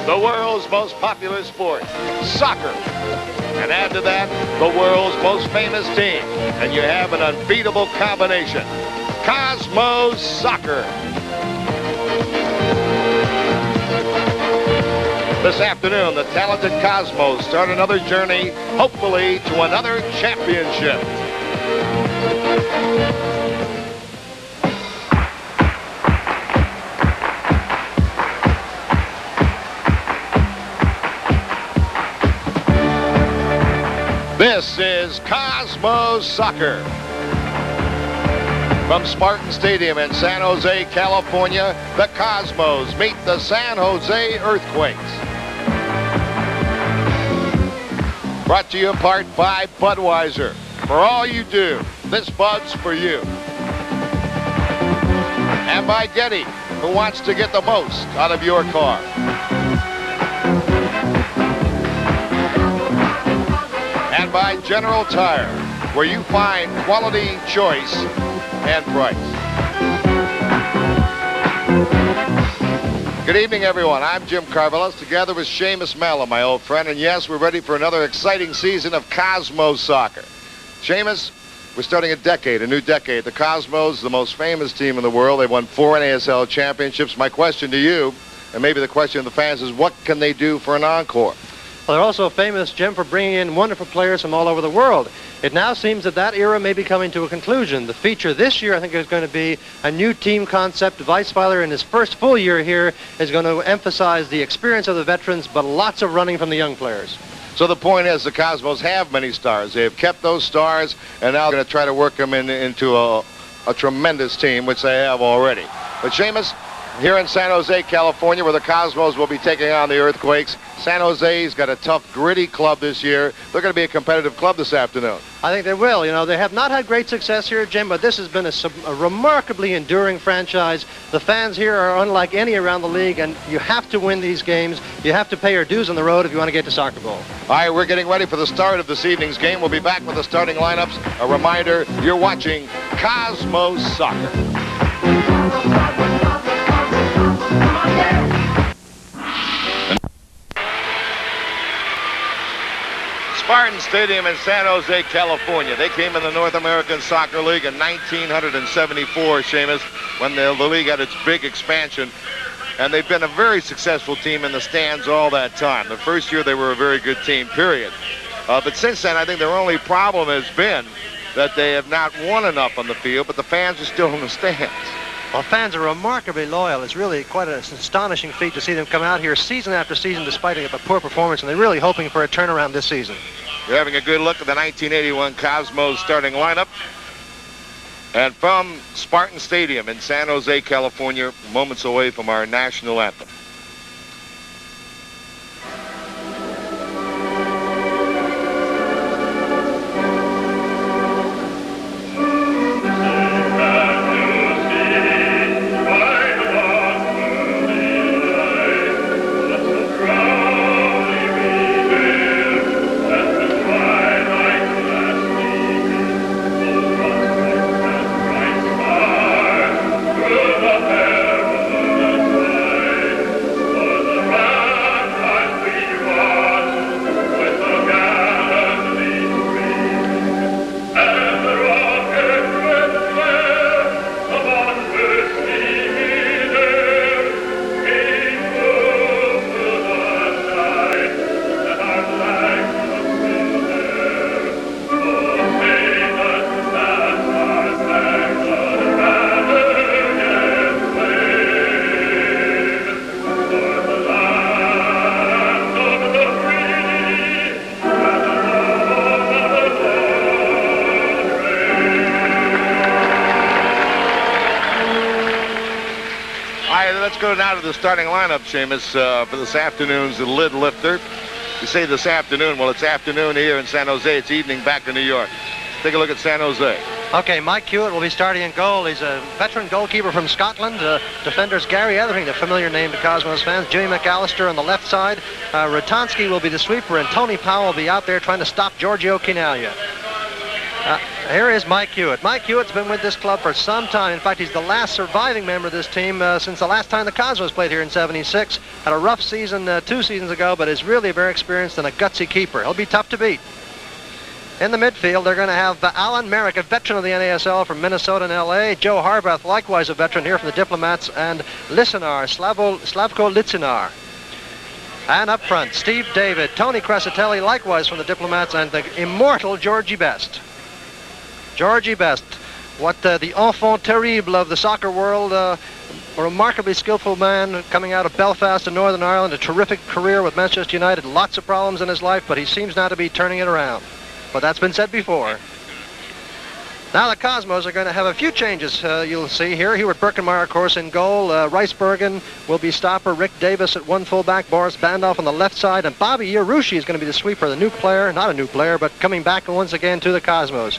the world's most popular sport, soccer. And add to that, the world's most famous team. And you have an unbeatable combination. Cosmos Soccer. This afternoon, the talented Cosmos start another journey, hopefully to another championship. This is Cosmos Soccer. From Spartan Stadium in San Jose, California, the Cosmos meet the San Jose Earthquakes. Brought to you in part by Budweiser. For all you do, this Bud's for you. And by Getty, who wants to get the most out of your car. And by General Tire, where you find quality, choice, and price. Good evening, everyone. I'm Jim Carvelis, together with Seamus Malum, my old friend. And yes, we're ready for another exciting season of Cosmos Soccer. Seamus, we're starting a new decade. The Cosmos, the most famous team in the world. They've won 4 NASL championships. My question to you, and maybe the question of the fans, is what can they do for an encore? Well, they're also famous, Jim, for bringing in wonderful players from all over the world. It now seems that that era may be coming to a conclusion. The feature this year, I think, is going to be a new team concept. Weisweiler, in his first full year here, is going to emphasize the experience of the veterans, but lots of running from the young players. So the point is, the Cosmos have many stars. They have kept those stars, and now they're going to try to work them into a tremendous team, which they have already. But Seamus, here in San Jose, California, where the Cosmos will be taking on the Earthquakes, San Jose's got a tough, gritty club this year. They're going to be a competitive club this afternoon. I think they will. You know, they have not had great success here, Jim, but this has been a remarkably enduring franchise. The fans here are unlike any around the league, and you have to win these games. You have to pay your dues on the road if you want to get to Soccer Bowl. All right, we're getting ready for the start of this evening's game. We'll be back with the starting lineups. A reminder, you're watching Cosmos Soccer. Spartan Stadium in San Jose, California. They came in the North American Soccer League in 1974, Seamus, when the league had its big expansion. And they've been a very successful team in the stands all that time. The first year they were a very good team, period. But since then, I think their only problem has been that they have not won enough on the field, but the fans are still in the stands. Well, fans are remarkably loyal. It's really quite an astonishing feat to see them come out here season after season despite a poor performance, and they're really hoping for a turnaround this season. You're having a good look at the 1981 Cosmos starting lineup. And from Spartan Stadium in San Jose, California, moments away from our national anthem. Let's go now to the starting lineup, Seamus, for this afternoon's lid lifter. You say this afternoon. Well, it's afternoon here in San Jose. It's evening back in New York. Take a look at San Jose. Okay, Mike Hewitt will be starting in goal. He's a veteran goalkeeper from Scotland. Defenders Gary Etherington, a familiar name to Cosmos fans. Jimmy McAllister on the left side. Ratonski will be the sweeper, and Tony Powell will be out there trying to stop Giorgio Quinaglia. Here is Mike Hewitt. Mike Hewitt's been with this club for some time. In fact, he's the last surviving member of this team since the last time the Cosmos played here in '76. Had a rough season 2 seasons ago, but is really very experienced and a gutsy keeper. He'll be tough to beat. In the midfield, they're going to have Alan Merrick, a veteran of the NASL from Minnesota and L.A. Joe Harbath, likewise a veteran here from the Diplomats, and Slavko Litsinar. And up front, Steve David, Tony Crescitelli, likewise from the Diplomats, and the immortal Georgie Best. Georgie Best, what the enfant terrible of the soccer world, a remarkably skillful man coming out of Belfast in Northern Ireland, a terrific career with Manchester United, lots of problems in his life, but he seems now to be turning it around. But that's been said before. Now the Cosmos are going to have a few changes you'll see here. Hubert Birkenmeyer, of course, in goal. Ricebergen will be stopper. Rick Davis at one fullback. Boris Bandoff on the left side. And Bobby Yarushi is going to be the sweeper, the new player. Not a new player, but coming back once again to the Cosmos.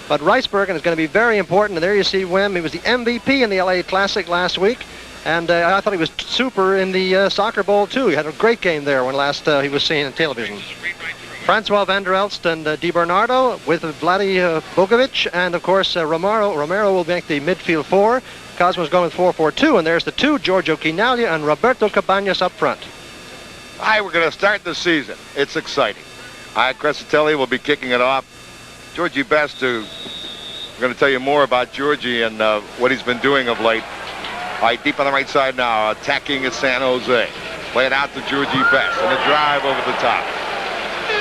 But Ricebergen is going to be very important. And there you see Wim. He was the MVP in the LA Classic last week. And I thought he was super in the Soccer Bowl, too. He had a great game there when last he was seen on television. Francois van der Elst and Di Bernardo with Vladi Bogovic, and of course Romero will make the midfield 4. Cosmos going with 4-4-2, and there's the 2, Giorgio Chinaglia and Roberto Cabañas up front. All right, we're going to start the season. It's exciting. Crescitelli will be kicking it off. Georgie Best, I'm going to tell you more about Georgie and what he's been doing of late. All right, deep on the right side now, attacking at San Jose. Play it out to Georgie Best, and a drive over the top.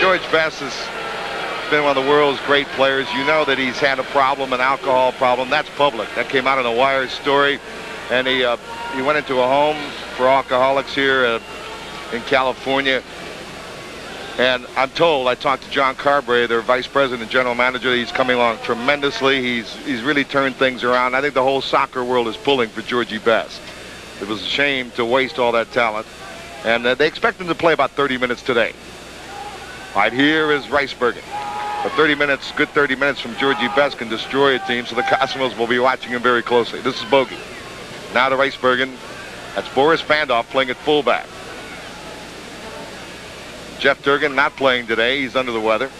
George Best has been one of the world's great players. You know that he's had a problem, an alcohol problem. That's public. That came out in a Wire story. And he went into a home for alcoholics here in California. And I'm told, I talked to John Carberry, their vice president and general manager, he's coming along tremendously. He's really turned things around. I think the whole soccer world is pulling for Georgie Best. It was a shame to waste all that talent. And they expect him to play about 30 minutes today. All right, here is Ricebergen. But 30 minutes, good 30 minutes from Georgie Best can destroy a team, so the Cosmos will be watching him very closely. This is Bogey. Now to Ricebergen. That's Boris Bandoff playing at fullback. Jeff Durgan not playing today. He's under the weather.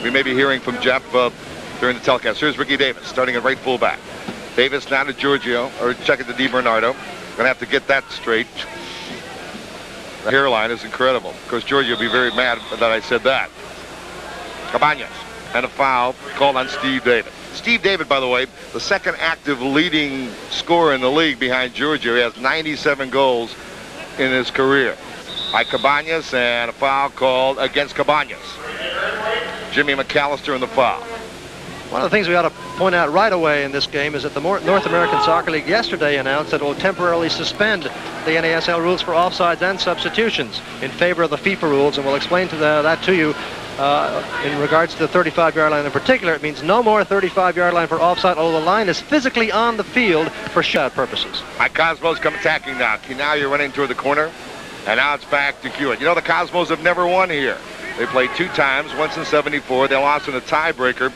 We may be hearing from Jeff during the telecast. Here's Ricky Davis starting at right fullback. Davis now to Giorgio, or check it to Di Bernardo. Gonna have to get that straight. The hairline is incredible. Of course, Giorgio will be very mad that I said that. Cabañas and a foul called on Steve David. Steve David, by the way, the second active leading scorer in the league behind Giorgio. He has 97 goals in his career. By Cabañas, and a foul called against Cabañas. Jimmy McAllister in the foul. One of the things we ought to point out right away in this game is that the North American Soccer League yesterday announced that it will temporarily suspend the NASL rules for offsides and substitutions in favor of the FIFA rules, and we'll explain that to you in regards to the 35-yard line in particular. It means no more 35-yard line for offside, although the line is physically on the field for shot purposes. Cosmos come attacking now. Now you're running toward the corner, and now it's back to Hewitt. You know, the Cosmos have never won here. They played 2 times, once in '74. They lost in a tiebreaker.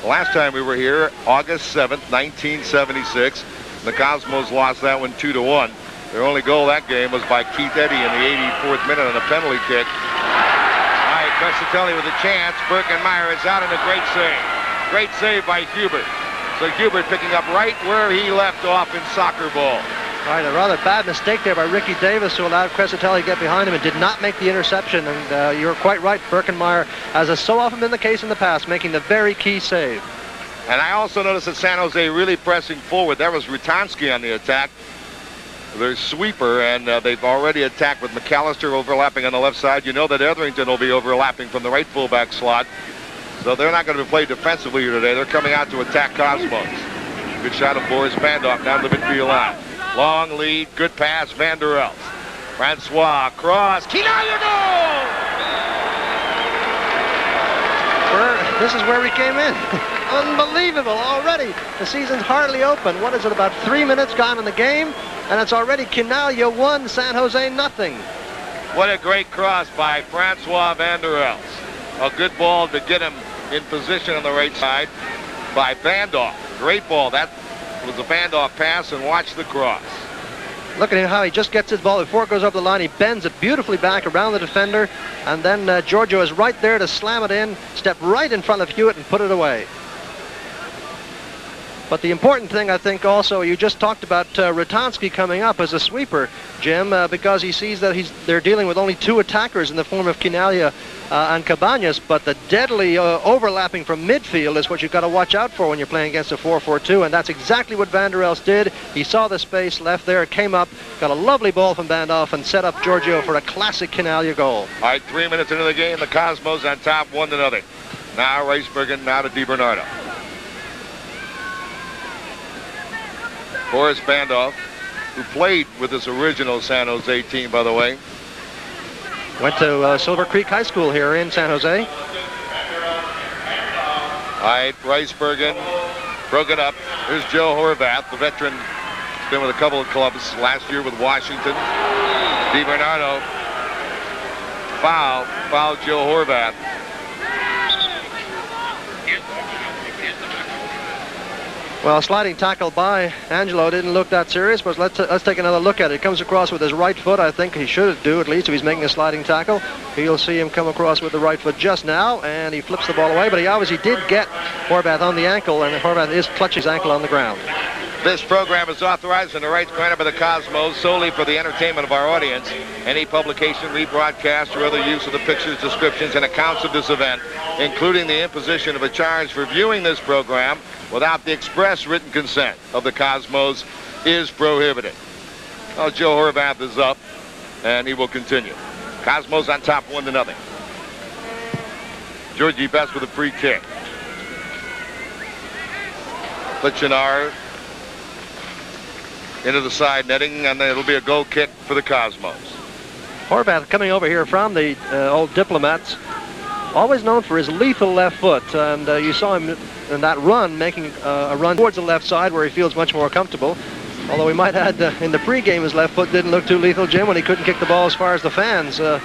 The last time we were here, August 7th, 1976. The Cosmos lost that one 2-1. Their only goal that game was by Keith Eddy in the 84th minute on a penalty kick. All right, Crescitelli with a chance. Birkenmeyer is out, and a great save. Great save by Hubert. So Hubert picking up right where he left off in Soccer Ball. All right, a rather bad mistake there by Ricky Davis, who allowed Crescitelli to get behind him and did not make the interception. And you're quite right, Birkenmeyer, as has so often been the case in the past, making the very key save. And I also noticed that San Jose really pressing forward. That was Rutanski on the attack, their sweeper, and they've already attacked with McAllister overlapping on the left side. You know that Etherington will be overlapping from the right fullback slot. So they're not going to play defensively here today. They're coming out to attack Cosmos. Good shot of Boris Bandoff down the midfield line. Long lead, good pass, Van der Elst. Francois, cross, Chinaglia goal! This is where we came in. Unbelievable already. The season's hardly open. What is it, about 3 minutes gone in the game? And it's already Chinaglia 1, San Jose nothing. What a great cross by Francois Van der Elst. A good ball to get him in position on the right side by Bandoff. Great ball. That was a Bandoff pass, and watch the cross. Look at him, how he just gets his ball before it goes over the line. He bends it beautifully back around the defender, and then Giorgio is right there to slam it in, step right in front of Hewitt and put it away. But the important thing, I think, also, you just talked about Ratonski coming up as a sweeper, Jim, because he sees that they're dealing with only 2 attackers in the form of Quinaglia and Cabañas, but the deadly overlapping from midfield is what you've got to watch out for when you're playing against a 4-4-2, and that's exactly what Van der Elst did. He saw the space left there, came up, got a lovely ball from Bandolph, and set up Giorgio for a classic Quinaglia goal. All right, 3 minutes into the game, the Cosmos on top 1-0. Now Reisbergen, now to DiBernardo. Boris Bandolph, who played with this original San Jose team, by the way. Went to Silver Creek High School here in San Jose. All right, Reisbergen broke it up. Here's Joe Horvath, the veteran. Been with a couple of clubs last year with Washington. DiBernardo fouled Joe Horvath. Well, sliding tackle by Angelo didn't look that serious, but let's take another look at it. He comes across with his right foot. I think he should do, at least, if he's making a sliding tackle. You'll see him come across with the right foot just now, and he flips the ball away, but he obviously did get Horvath on the ankle, and Horvath is clutching his ankle on the ground. This program is authorized and the rights granted by the Cosmos solely for the entertainment of our audience. Any publication, rebroadcast, or other use of the pictures, descriptions, and accounts of this event, including the imposition of a charge for viewing this program without the express written consent of the Cosmos, is prohibited. Well, Joe Horvath is up, and he will continue. Cosmos on top 1-0. Georgie Best with a free kick. Fitchenar into the side netting, and it'll be a goal kick for the Cosmos. Horvath coming over here from the old Diplomats, always known for his lethal left foot, and you saw him in that run making a run towards the left side where he feels much more comfortable. Although we might add in the pregame his left foot didn't look too lethal, Jim, when he couldn't kick the ball as far as the fans and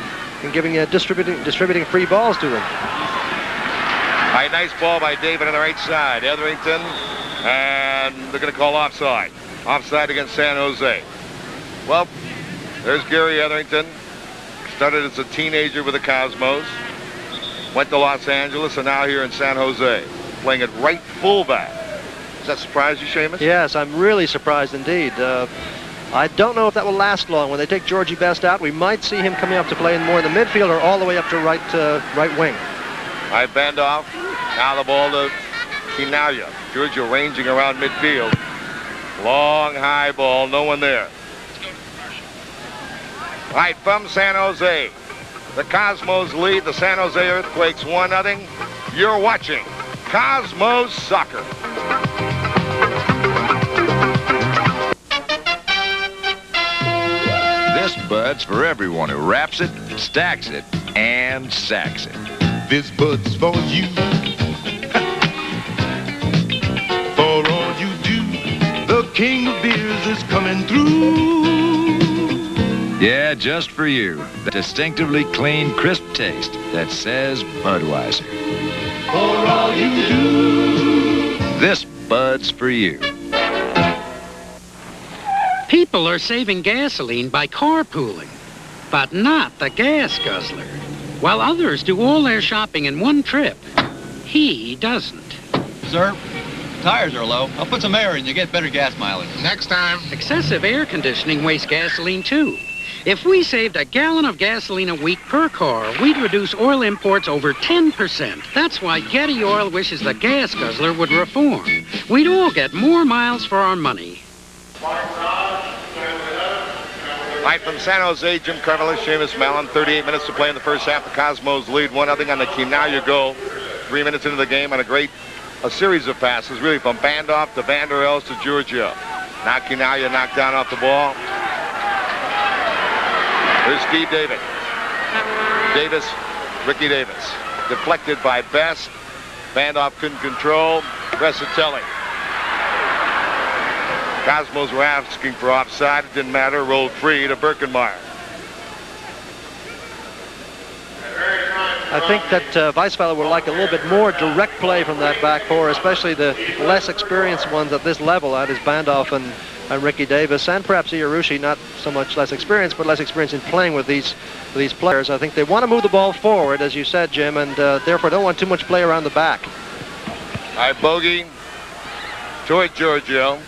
giving distributing free balls to them. All right, nice ball by David on the right side. Etherington, and they're going to call offside. Offside against San Jose. Well, there's Gary Etherington. Started as a teenager with the Cosmos. Went to Los Angeles, and now here in San Jose, playing at right fullback. Does that surprise you, Seamus? Yes, I'm really surprised indeed. I don't know if that will last long. When they take Georgie Best out, we might see him coming up to play in more of the midfield or all the way up to right wing. All right, Bandolph. Now the ball to Quinaglia. Giorgio ranging around midfield. Long, high ball, no one there. All right, from San Jose, the Cosmos lead the San Jose Earthquakes 1-0. You're watching Cosmos Soccer. This bud's for everyone who wraps it, stacks it, and sacks it. This bud's for you. For all you do, the king of beers is coming through. Yeah, just for you. The distinctively clean, crisp taste that says Budweiser. For all you do. This bud's for you. People are saving gasoline by carpooling, but not the gas guzzler. While others do all their shopping in one trip, he doesn't. Sir, tires are low. I'll put some air in, you get better gas mileage. Next time. Excessive air conditioning wastes gasoline too. If we saved a gallon of gasoline a week per car, we'd reduce oil imports over 10%. That's why Getty Oil wishes the gas guzzler would reform. We'd all get more miles for our money. All right, from San Jose, Jim Carmelis, Seamus Mallon, 38 minutes to play in the first half. The Cosmos lead 1-0 on the Quinaglia goal. 3 minutes into the game on a series of passes, really from Bandolph to Van der Elst to Giorgio. Now Quinaglia knocked down off the ball. Here's Steve Davis. Ricky Davis. Deflected by Best. Bandolph couldn't control. Brescatelli. Cosmos were asking for offside. It didn't matter. Rolled free to Birkenmeyer. I think that Weisweiler would like a little bit more direct play from that back four, especially the less experienced ones at this level. That is Bandolph and Ricky Davis, and perhaps Iarussi, not so much less experienced, but less experienced in playing with these players. I think they want to move the ball forward, as you said, Jim, and therefore don't want too much play around the back. All right, bogey toward Giorgio.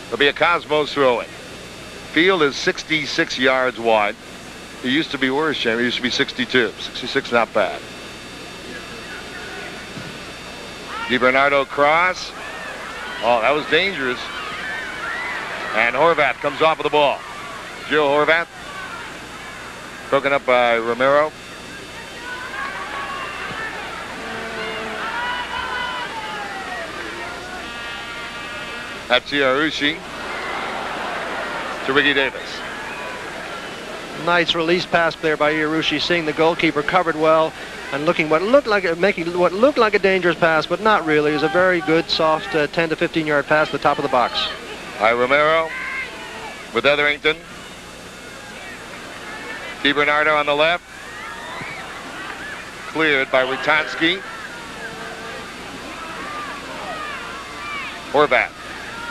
There'll be a Cosmos throw-in. Field is 66 yards wide. It used to be worse, Jim. It used to be 62. 66, not bad. DiBernardo cross. Oh, that was dangerous. And Horvath comes off of the ball. Joe Horvath. Broken up by Romero. That's Iarussi to Ricky Davis. Nice release pass there by Iarussi, seeing the goalkeeper covered well and making what looked like a dangerous pass, but not really. It was a very good, soft 10 to 15 yard pass to the top of the box. Hi, Romero with Etherington. DiBernardo on the left. Cleared by Rutanski. Horvath.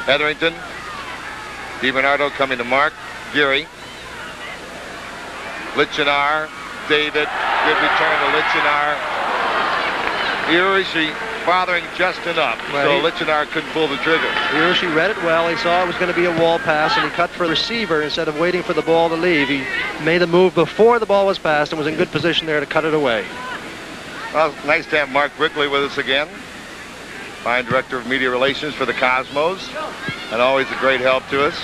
Etherington. DiBernardo coming to mark. Geary. Lichinar. David. Good return to Lichinar. Iarussi bothering just enough, so Lichinar couldn't pull the trigger. Iarussi read it well. He saw it was going to be a wall pass, and he cut for the receiver instead of waiting for the ball to leave. He made the move before the ball was passed and was in good position there to cut it away. Well, nice to have Mark Brickley with us again. Fine Director of Media Relations for the Cosmos, and always a great help to us.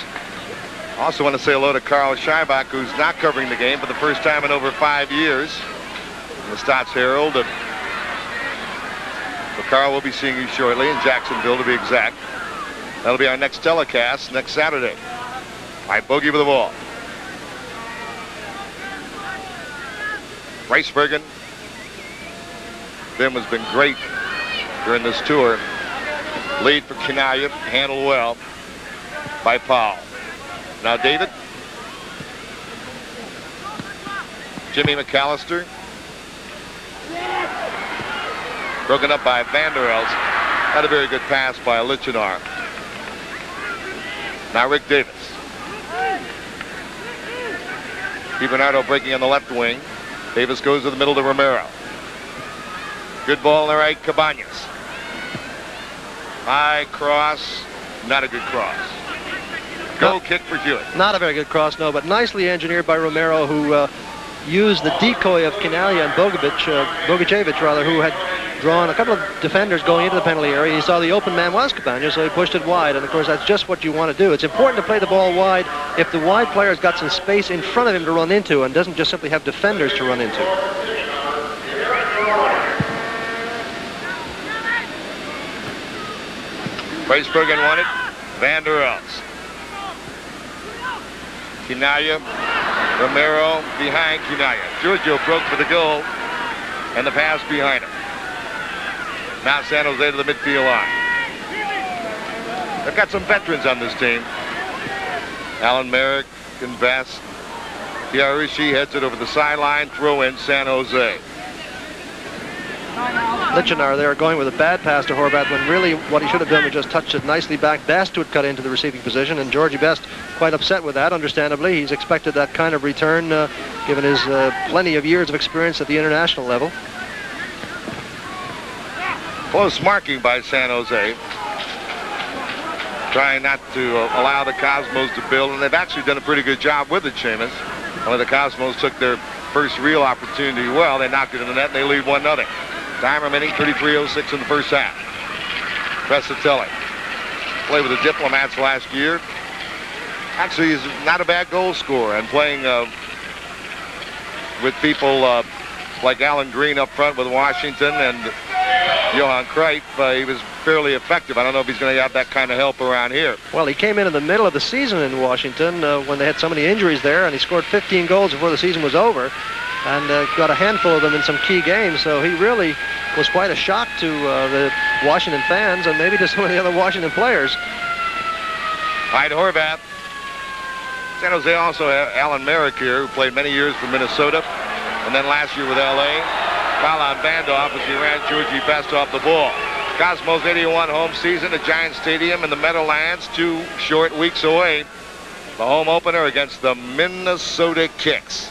Also want to say hello to Carl Scheibach, who's not covering the game for the first time in over 5 years. The Stotts Herald. But Carl will be seeing you shortly in Jacksonville, to be exact. That'll be our next telecast next Saturday. All right, bogey with the ball. Ricebergen. Vim has been great during this tour. Lead for Kanaya, handled well by Powell. Now David. Jimmy McAllister. Broken up by Van der Elst. Had a very good pass by Lichinar. Now Rick Davis. DiBernardo breaking on the left wing. Davis goes to the middle to Romero. Good ball on the right, Cabañas. High cross, not a good cross. Goal kick for Hewitt. Not a very good cross, no, but nicely engineered by Romero, who used the decoy of Kinalia and Bogacevic, who had drawn a couple of defenders going into the penalty area. He saw the open man was Cabañas, so he pushed it wide, and of course that's just what you want to do. It's important to play the ball wide if the wide player's got some space in front of him to run into and doesn't just simply have defenders to run into. Ricebergen won it. Van der Elst. Kinaya, Romero behind Kinaya. Giorgio broke for the goal, and the pass behind him. Now San Jose to the midfield line. They've got some veterans on this team. Alan Merrick and Best. Iarussi heads it over the sideline. Throw in San Jose. Lichinar there going with a bad pass to Horvath when really what he should have done was just touched it nicely back. Best would cut into the receiving position, and Georgie Best quite upset with that, understandably. He's expected that kind of return given his plenty of years of experience at the international level. Close marking by San Jose. Trying not to allow the Cosmos to build, and they've actually done a pretty good job with it, Seamus. When the Cosmos took their first real opportunity well, they knocked it in the net, and they lead 1-0. Time remaining 33:06 in the first half. Presatelli played with the Diplomats last year. Actually, he's not a bad goal scorer, and playing with people like Alan Green up front with Washington and Johan Cruyff, he was fairly effective. I don't know if he's going to have that kind of help around here. Well, he came in the middle of the season in Washington when they had so many injuries there, and he scored 15 goals before the season was over, and got a handful of them in some key games. So he really was quite a shock to the Washington fans and maybe to some of the other Washington players. Hyde Horvath. San Jose also had Alan Merrick here, who played many years for Minnesota, and then last year with L.A. Foul on Vandoff as he ran Georgie Best off the ball. Cosmos 81 home season at Giant Stadium in the Meadowlands, 2 short weeks away. The home opener against the Minnesota Kicks.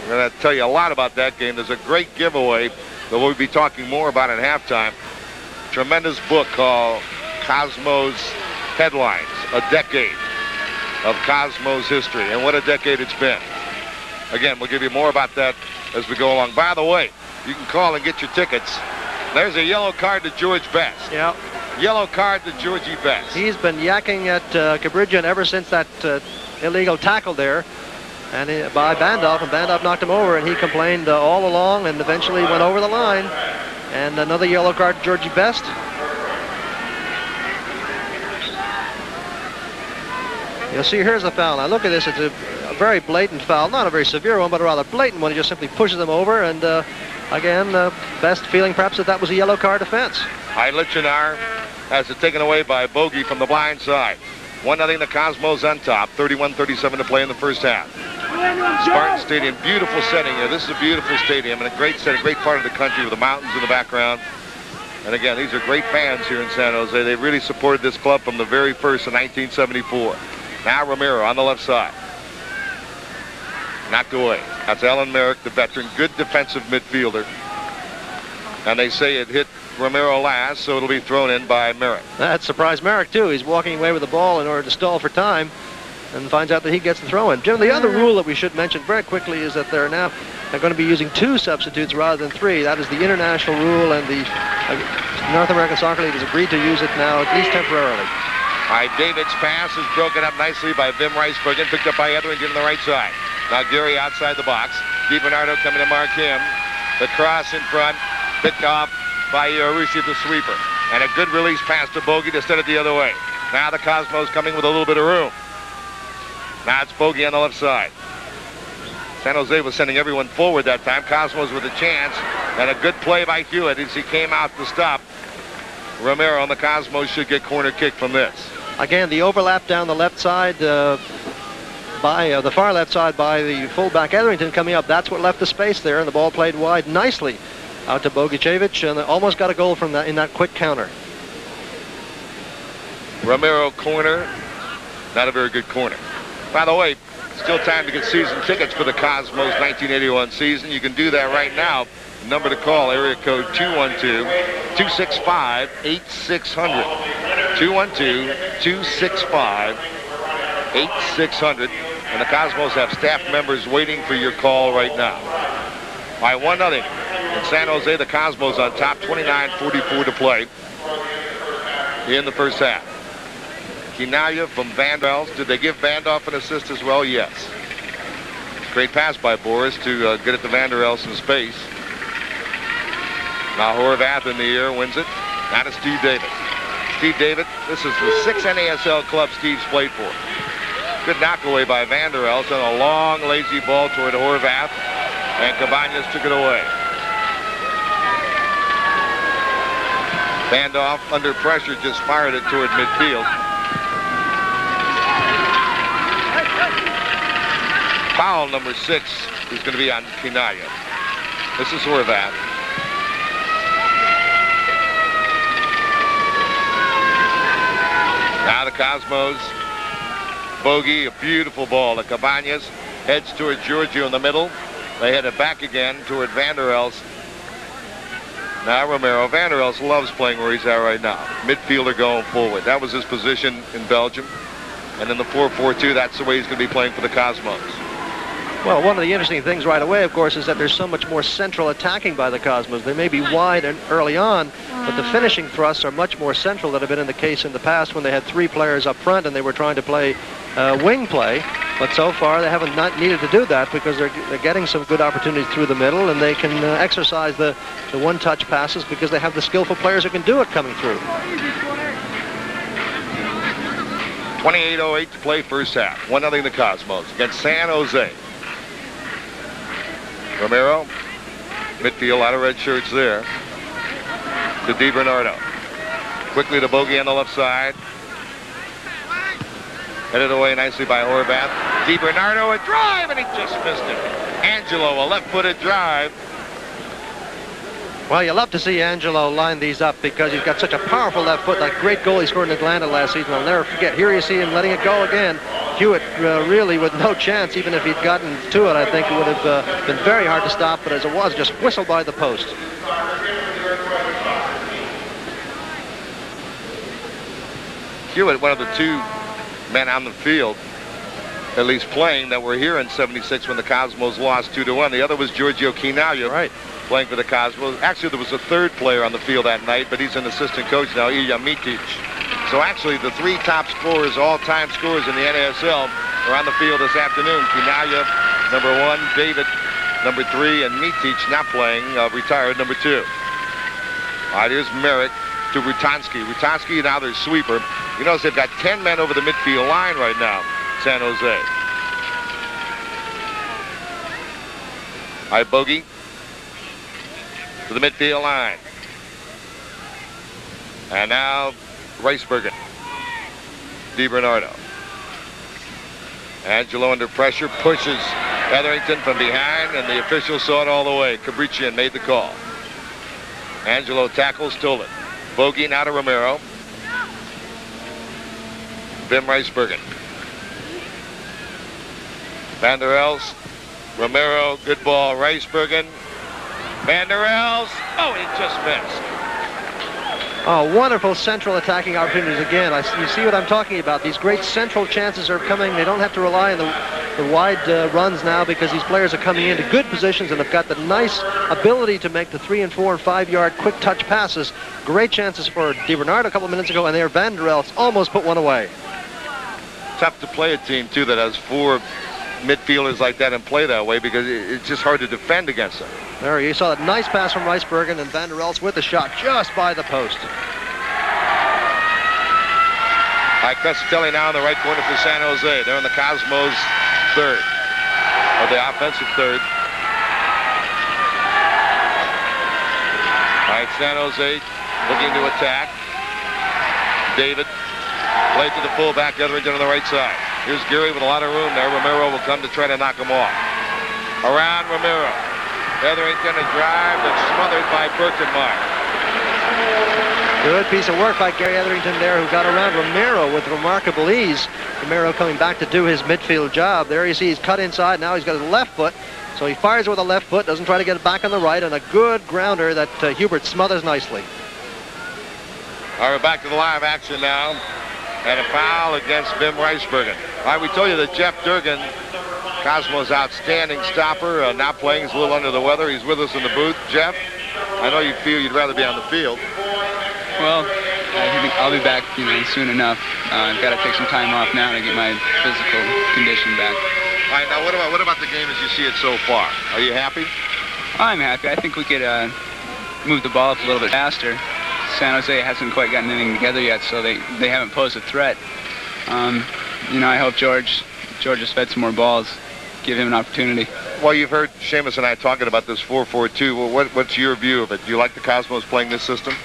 I'm going to tell you a lot about that game. There's a great giveaway that we'll be talking more about at halftime. Tremendous book called Cosmos Headlines, a decade of Cosmos history. And what a decade it's been. Again, we'll give you more about that as we go along. By the way, you can call and get your tickets. There's a yellow card to George Best. Yeah. Yellow card to Georgie Best. He's been yakking at Cabridjan ever since that illegal tackle there, and by Bandoff, and Bandoff knocked him over, and he complained all along, and eventually went over the line. And another yellow card to Georgie Best. You'll see here's a foul. Now look at this. It's a very blatant foul, not a very severe one, but a rather blatant one. He just simply pushes him over, and again, Best feeling perhaps that was a yellow card offense. Lichinar has it taken away by Bogey from the blind side. 1-0 the Cosmos on top. 31-37 to play in the first half. Spartan Stadium, beautiful setting here. This is a beautiful stadium and a great setting, great part of the country with the mountains in the background. And again, these are great fans here in San Jose. They really supported this club from the very first in 1974. Now Romero on the left side. Knocked away. That's Alan Merrick, the veteran, good defensive midfielder. And they say it hit Romero last, so it'll be thrown in by Merrick. That surprised Merrick, too. He's walking away with the ball in order to stall for time, and finds out that he gets the throw-in. Jim, the other rule that we should mention very quickly is that they're going to be using 2 substitutes rather than 3. That is the international rule, and the North American Soccer League has agreed to use it now, at least temporarily. All right, David's pass is broken up nicely by Vim Ricebergen, picked up by Etherington on the right side. Now Gary outside the box. DiBernardo coming to mark him. The cross in front, picked off by Rusi, the sweeper. And a good release pass to Bogey to send it the other way. Now the Cosmos coming with a little bit of room. Now it's Bogey on the left side. San Jose was sending everyone forward that time. Cosmos with a chance. And a good play by Hewitt as he came out to stop Romero, and the Cosmos should get corner kick from this. Again, the overlap down the left side by the far left side by the fullback Etherington coming up. That's what left the space there, and the ball played wide nicely out to Bogicevic, and almost got a goal from that in that quick counter. Romero corner, not a very good corner. By the way, still time to get season tickets for the Cosmos 1981 season. You can do that right now. Number to call, area code 212-265-8600. 212-265-8600. And the Cosmos have staff members waiting for your call right now. By 1-0 in San Jose, the Cosmos on top, 29:44 to play in the first half. Kinaya from Vandals. Did they give Vandoff an assist as well? Yes. Great pass by Boris to get it to Vanderels in space. Now Horvath in the air wins it. Now to Steve David. Steve David, this is the 6 NASL club Steve's played for. Good knockaway by Vanderels and a long, lazy ball toward Horvath. And Cabañas took it away. Vandoff, under pressure, just fired it toward midfield. Foul number 6 is going to be on Kinaya. This is Horvath. Now the Cosmos. Bogey, a beautiful ball. The Cabañas heads toward Giorgio in the middle. They head it back again toward Vanderels. Now Romero. Vanderels loves playing where he's at right now. Midfielder going forward. That was his position in Belgium. And in the 4-4-2, that's the way he's going to be playing for the Cosmos. Well, one of the interesting things right away, of course, is that there's so much more central attacking by the Cosmos. They may be wide and early on, but the finishing thrusts are much more central than have been in the case in the past when they had 3 players up front and they were trying to play wing play. But so far, they haven't not needed to do that because they're getting some good opportunities through the middle, and they can exercise the one-touch passes because they have the skillful players who can do it coming through. 28:08 to play first half. 1-0 the Cosmos against San Jose. Romero, midfield, a lot of red shirts there. To DiBernardo. Quickly to Bogey on the left side. Headed away nicely by Horvath. DiBernardo, a drive, and he just missed it. Angelo, a left-footed drive. Well, you love to see Angelo line these up because he's got such a powerful left foot. That great goal he scored in Atlanta last season, I'll never forget. Here you see him letting it go again. Hewitt really with no chance. Even if he'd gotten to it, I think it would have been very hard to stop. But as it was, just whistled by the post. Hewitt, one of the two men on the field, at least playing, that were here in '76 when the Cosmos lost 2-1. The other was Giorgio Chinaglia, right, playing for the Cosmos. Actually, there was a third player on the field that night, but he's an assistant coach now, Ilya Mitic. So actually, the three top scorers, all-time scorers in the NASL, are on the field this afternoon. Chinaglia, number 1, David, number 3, and Mitic, not playing, retired, number 2. All right, here's Merrick to Rutanski. Rutanski, now their sweeper. You notice they've got 10 men over the midfield line right now, San Jose. All right, Bogey to the midfield line. And now Reisbergen. DiBernardo. Angelo under pressure, pushes Etherington from behind, and the official saw it all the way. Cabrician made the call. Angelo tackles Tolan. Bogey now to Romero. Wim Reisbergen. Van der Els. Romero, good ball. Reisbergen. Van der Els. Oh, it just missed. Oh, wonderful central attacking opportunities again. You see what I'm talking about. These great central chances are coming. They don't have to rely on the wide runs now because these players are coming into good positions and have got the nice ability to make the 3 and 4 and 5 yard quick touch passes. Great chances for DiBernardo a couple of minutes ago, and there Van der Els almost put one away. Tough to play a team, too, that has 4 midfielders like that and play that way because it's just hard to defend against them. There you saw that nice pass from Reisbergen, and Van der Els with the shot just by the post. All right, Crescitelli now in the right corner for San Jose. They're in the Cosmos third, or the offensive third. All right, San Jose looking to attack. David played to the fullback, Etherington on the right side. Here's Geary with a lot of room there. Romero will come to try to knock him off. Around Romero. Etherington, a drive that's smothered by Birkenmark. Good piece of work by Gary Etherington there, who got around Romero with remarkable ease. Romero coming back to do his midfield job. There you see he's cut inside. Now he's got his left foot. So he fires with a left foot, doesn't try to get it back on the right, and a good grounder that Hubert smothers nicely. All right, we're back to the live action now. And a foul against Wim Reisbergen. All right, we told you that Jeff Durgan, Cosmos' outstanding stopper, not playing. He's a little under the weather. He's with us in the booth. Jeff, I know you feel you'd rather be on the field. Well, I'll be back soon enough. I've got to take some time off now to get my physical condition back. All right, now what about the game as you see it so far? Are you happy? I'm happy. I think we could move the ball up a little bit faster. San Jose hasn't quite gotten anything together yet, so they haven't posed a threat. I hope George has fed some more balls, give him an opportunity. Well, you've heard Seamus and I talking about this 4-4-2. Well, what's your view of it? Do you like the Cosmos playing this system?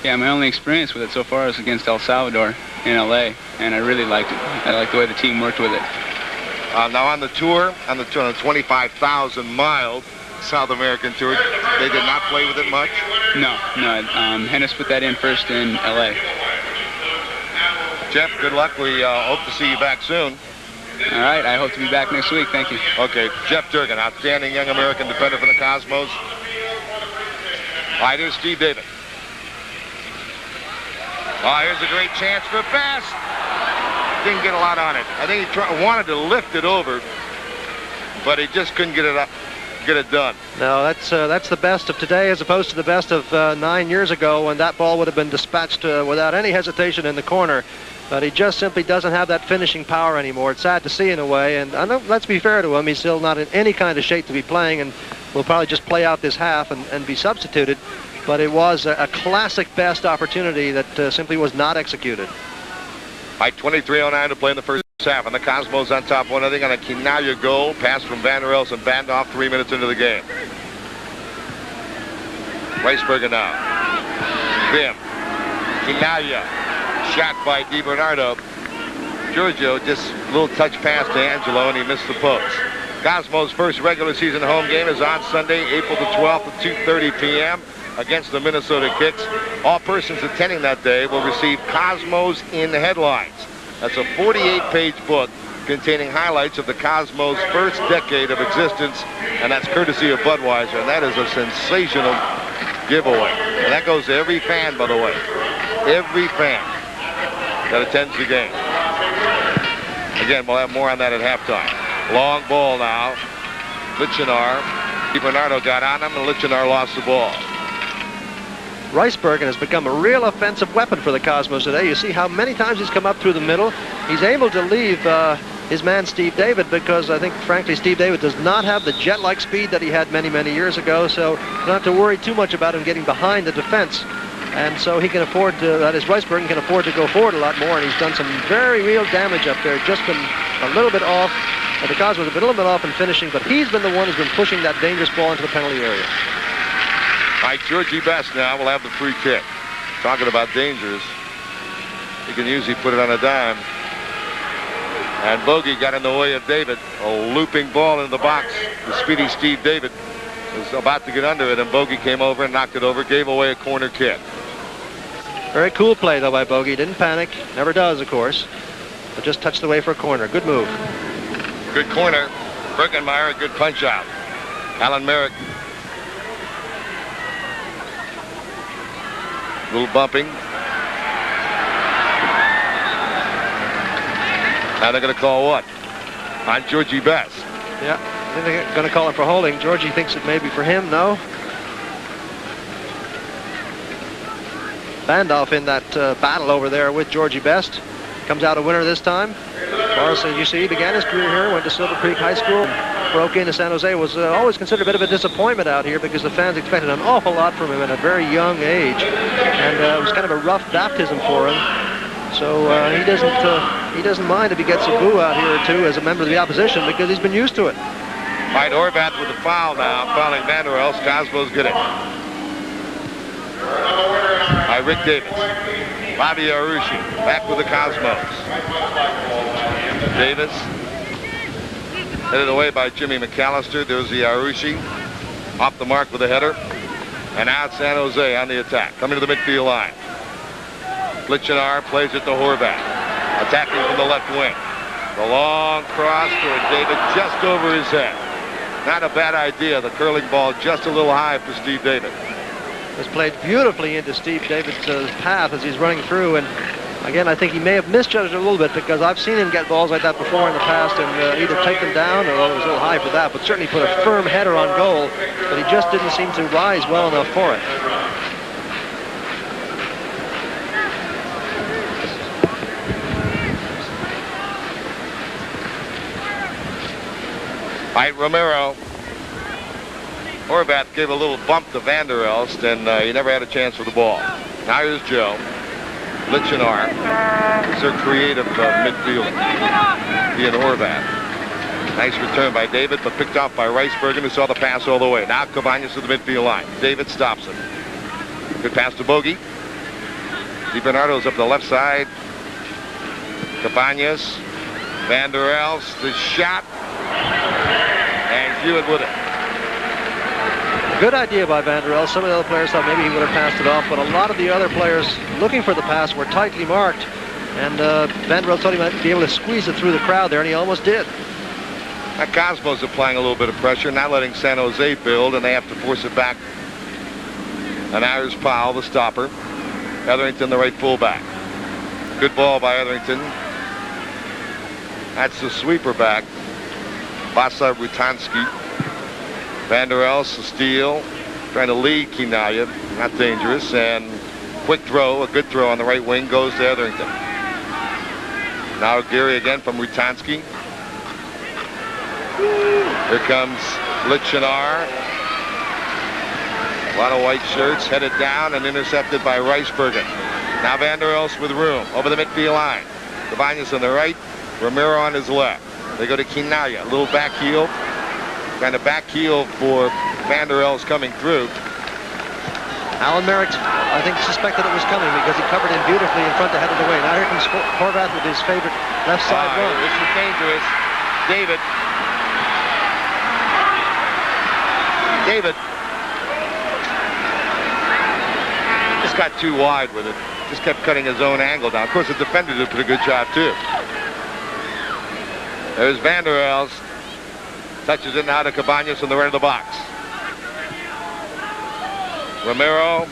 Yeah, my only experience with it so far is against El Salvador in L.A., and I really liked it. I liked the way the team worked with it. Now on the tour, on the 25,000-mile South American tour, they did not play with it much? No. Hennis put that in first in L.A. Jeff, good luck. We hope to see you back soon. All right, I hope to be back next week. Thank you. Okay, Jeff Durgan, outstanding young American defender for the Cosmos. All right, here's Steve David. Oh, here's a great chance for Best. Didn't get a lot on it. I think he wanted to lift it over, but he just couldn't get it up. Get it done. No, that's the best of today as opposed to the best of 9 years ago when that ball would have been dispatched without any hesitation in the corner. But he just simply doesn't have that finishing power anymore. It's sad to see in a way, and I know, let's be fair to him, he's still not in any kind of shape to be playing, and will probably just play out this half and be substituted. But it was a classic Best opportunity that simply was not executed. By 23:09 to play in the first half, and the Cosmos on top 1-0 on a Chinaglia goal. Pass from Van der Els and Bandoff 3 minutes into the game. Reisbergen now. Wim. Chinaglia. Shot by DiBernardo. Giorgio just a little touch pass to Angelo, and he missed the post. Cosmos' first regular season home game is on Sunday, April the 12th at 2:30 p.m. against the Minnesota Kicks. All persons attending that day will receive Cosmos in Headlines. That's a 48-page book containing highlights of the Cosmos' first decade of existence, and that's courtesy of Budweiser, and that is a sensational giveaway. And that goes to every fan, by the way. Every fan that attends the game. Again, we'll have more on that at halftime. Long ball now. Lichenar. Bernardo got on him, and Lichenar lost the ball. Ricebergen has become a real offensive weapon for the Cosmos today. You see how many times he's come up through the middle. He's able to leave his man Steve David, because I think, frankly, Steve David does not have the jet-like speed that he had many, many years ago, so you don't have to worry too much about him getting behind the defense. And so he can afford to, that is, Ricebergen can afford to go forward a lot more, and he's done some very real damage up there. Just been a little bit off. The Cosmos have been a little bit off in finishing, but he's been the one who's been pushing that dangerous ball into the penalty area. All right, Georgie Best now will have the free kick. Talking about dangers, he can usually put it on a dime. And Bogey got in the way of David. A looping ball in the box. The speedy Steve David was about to get under it, and Bogey came over and knocked it over, gave away a corner kick. Very cool play, though, by Bogey. Didn't panic. Never does, of course. But just touched the way for a corner. Good move. Good corner. Birkenmeyer, a good punch out. Alan Merrick. Little bumping. Now they're going to call what? On Georgie Best. Yeah, I think they're going to call him for holding. Georgie thinks it may be for him. No. Bandolph in that battle over there with Georgie Best. Comes out a winner this time. Boris, as you see, began his career here, went to Silver Creek High School, broke into San Jose, was always considered a bit of a disappointment out here because the fans expected an awful lot from him at a very young age. And it was kind of a rough baptism for him. So he doesn't mind if he gets a boo out here or two as a member of the opposition, because he's been used to it. All right, Horvath with the foul now, fouling Vander Els. Cosmos get it. All right, Rick Davis. Bobby Arushi back with the Cosmos. Davis headed away by Jimmy McAllister. There's the Arushi off the mark with a header. And now it's San Jose on the attack, coming to the midfield line. Lichenar plays it to Horvath, attacking from the left wing. The long cross toward David just over his head. Not a bad idea. The curling ball just a little high for Steve David. Has played beautifully into Steve David's path as he's running through, and again, I think he may have misjudged it a little bit, because I've seen him get balls like that before in the past and either take them down, or it was a little high for that, but certainly put a firm header on goal, but he just didn't seem to rise well enough for it. All right, Romero. Horvath gave a little bump to Vander Elst, and he never had a chance for the ball. Now here's Joe. Lichenar is their creative midfielder. He and Horvath. Nice return by David, but picked off by Ricebergen, who saw the pass all the way. Now Cabañas to the midfield line. David stops it. Good pass to Bogey. DiBernardo's up the left side. Cabañas. Vander Elst, the shot. And Hewitt with it. Good idea by Vander Els. Some of the other players thought maybe he would have passed it off, but a lot of the other players looking for the pass were tightly marked, and Vander Els thought he might be able to squeeze it through the crowd there, and he almost did. Now Cosmos applying a little bit of pressure, not letting San Jose build, and they have to force it back. And there's Powell, the stopper. Etherington, the right fullback. Good ball by Etherington. That's the sweeper back. Vasa Rutanski. Vander Els, the steal, trying to lead Kinaya, not dangerous, and quick throw, a good throw on the right wing, goes to Etherington. Now Gary again from Rutanski. Here comes Lichenar. A lot of white shirts, headed down and intercepted by Ricebergen. Now Vander Els with room, over the midfield line. Cabañas on the right, Romero on his left. They go to Kinaya, a little back heel. Kind of back heel for Vander Els coming through. Alan Merrick, I think, suspected it was coming because he covered him beautifully in front to head it away. Now here comes Horvath with his favorite left side run. This is dangerous. David. just got too wide with it. Just kept cutting his own angle down. Of course, the defender did a pretty good job, too. There's Vander Els. Touches it now to Cabañas in the right of the box. Romero,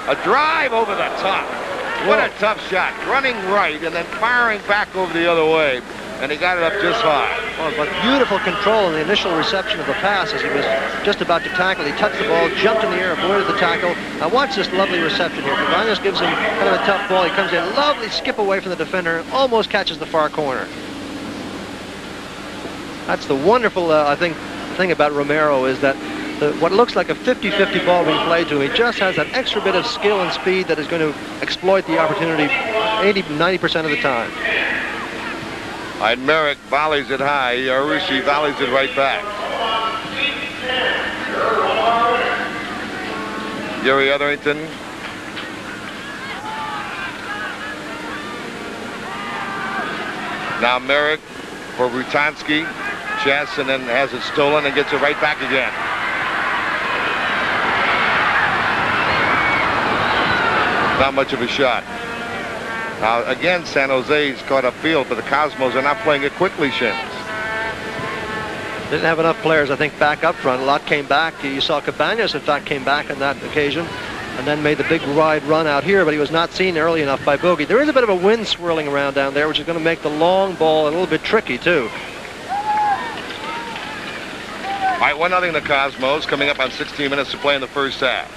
a drive over the top. What a tough shot. Running right and then firing back over the other way. And he got it up just high. Well, but beautiful control in the initial reception of the pass as he was just about to tackle. He touched the ball, jumped in the air, avoided the tackle. Now watch this lovely reception here. Cabañas gives him kind of a tough ball. He comes in, lovely skip away from the defender, and almost catches the far corner. That's the wonderful, I think, thing about Romero is that what looks like a 50-50 ball being played to him, he just has that extra bit of skill and speed that is going to exploit the opportunity 80-90% of the time. Merrick volleys it high. Arushi volleys it right back. Yuri Etherington. Now Merrick for Rutanski. Chess, and then has it stolen and gets it right back again. Not much of a shot. Now, again, San Jose's caught upfield, but the Cosmos are not playing it quickly, Seamus. Didn't have enough players, I think, back up front. A lot came back. You saw Cabañas, in fact, came back on that occasion and then made the big wide run out here, but he was not seen early enough by Bogey. There is a bit of a wind swirling around down there, which is going to make the long ball a little bit tricky, too. All right, 1-0 the Cosmos, coming up on 16 minutes to play in the first half.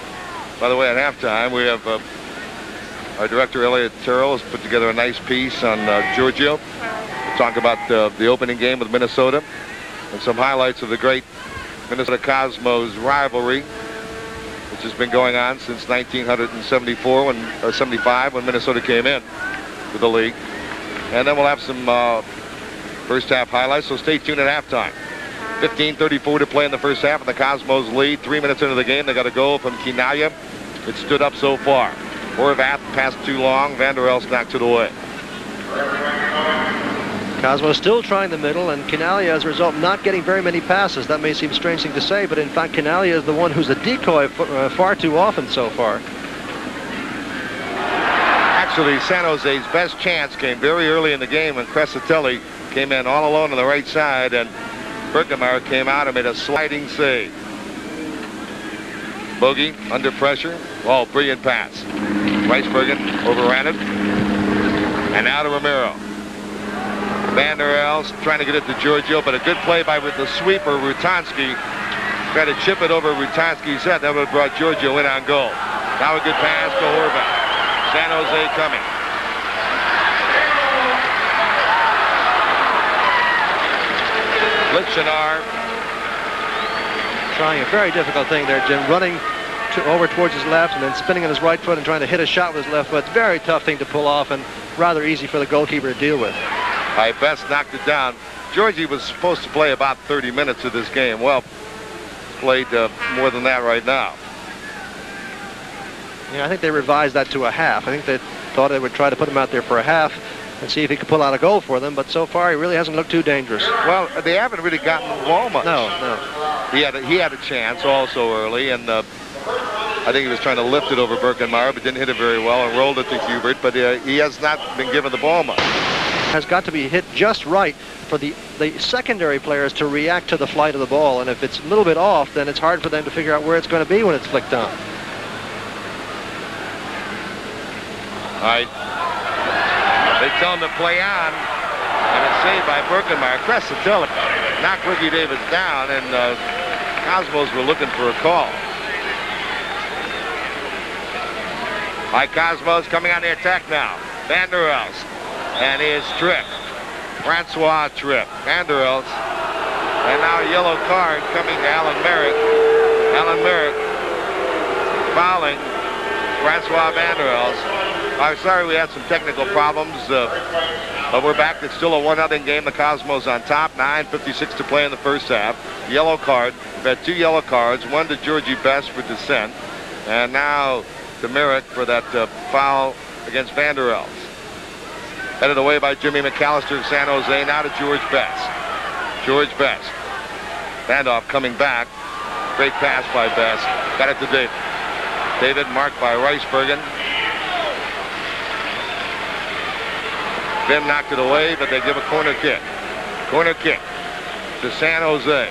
By the way, at halftime, we have our director, Elliot Terrell, has put together a nice piece on Giorgio. We'll talk about the opening game with Minnesota and some highlights of the great Minnesota Cosmos rivalry, which has been going on since 1974 or 75 when Minnesota came in to the league. And then we'll have some first half highlights, so stay tuned at halftime. 15:34 to play in the first half, and the Cosmos lead. 3 minutes into the game, they got a goal from Quinaya. It stood up so far. Horvath passed too long. Vander Els knocked it away. Cosmos still trying the middle, and Quinaya, as a result, not getting very many passes. That may seem a strange thing to say, but in fact, Quinaya is the one who's a decoy far too often so far. Actually, San Jose's best chance came very early in the game when Crescitelli came in all alone on the right side, and Berkemeyer came out and made a sliding save. Bogey under pressure. Oh, brilliant pass. Weisbergen overran it. And now to Romero. Vander Els trying to get it to Giorgio, but a good play by with the sweeper, Rutanski. Tried to chip it over Rutanski's head. That would have brought Giorgio in on goal. Now a good pass to Horvath. San Jose coming. Lichtschenar. Trying a very difficult thing there, Jim. Running over towards his left and then spinning on his right foot and trying to hit a shot with his left foot. Very tough thing to pull off and rather easy for the goalkeeper to deal with. Best knocked it down. Georgie was supposed to play about 30 minutes of this game. Well, played more than that right now. Yeah, I think they revised that to a half. I think they thought they would try to put him out there for a half and see if he could pull out a goal for them, but so far he really hasn't looked too dangerous. Well, they haven't really gotten the ball much. No. He had a chance also early, and I think he was trying to lift it over Berkemeyer, but didn't hit it very well and rolled it to Hubert, but he has not been given the ball much. Has got to be hit just right for the secondary players to react to the flight of the ball, and if it's a little bit off, then it's hard for them to figure out where it's going to be when it's flicked on. All right. They tell him to play on, and it's saved by Berkemeyer. Crescitelli knocked Ricky Davis down, and Cosmos were looking for a call. All right, Cosmos coming on the attack now. Vander Els, and he is tripped. Francois tripped. Vander Els, and now a yellow card coming to Alan Merrick. Alan Merrick fouling Francois Vander Els. I'm sorry we had some technical problems, but we're back. It's still a 1-0 game. The Cosmos on top. 9:56 to play in the first half. Yellow card. We've had 2 yellow cards. One to Georgie Best for dissent, and now to Merrick for that foul against Vander Els. Headed away by Jimmy McAllister of San Jose. Now to George Best. George Best. Vandoff coming back. Great pass by Best. Got it to Davis. David marked by Ricebergen. Vim knocked it away, but they give a corner kick. Corner kick to San Jose.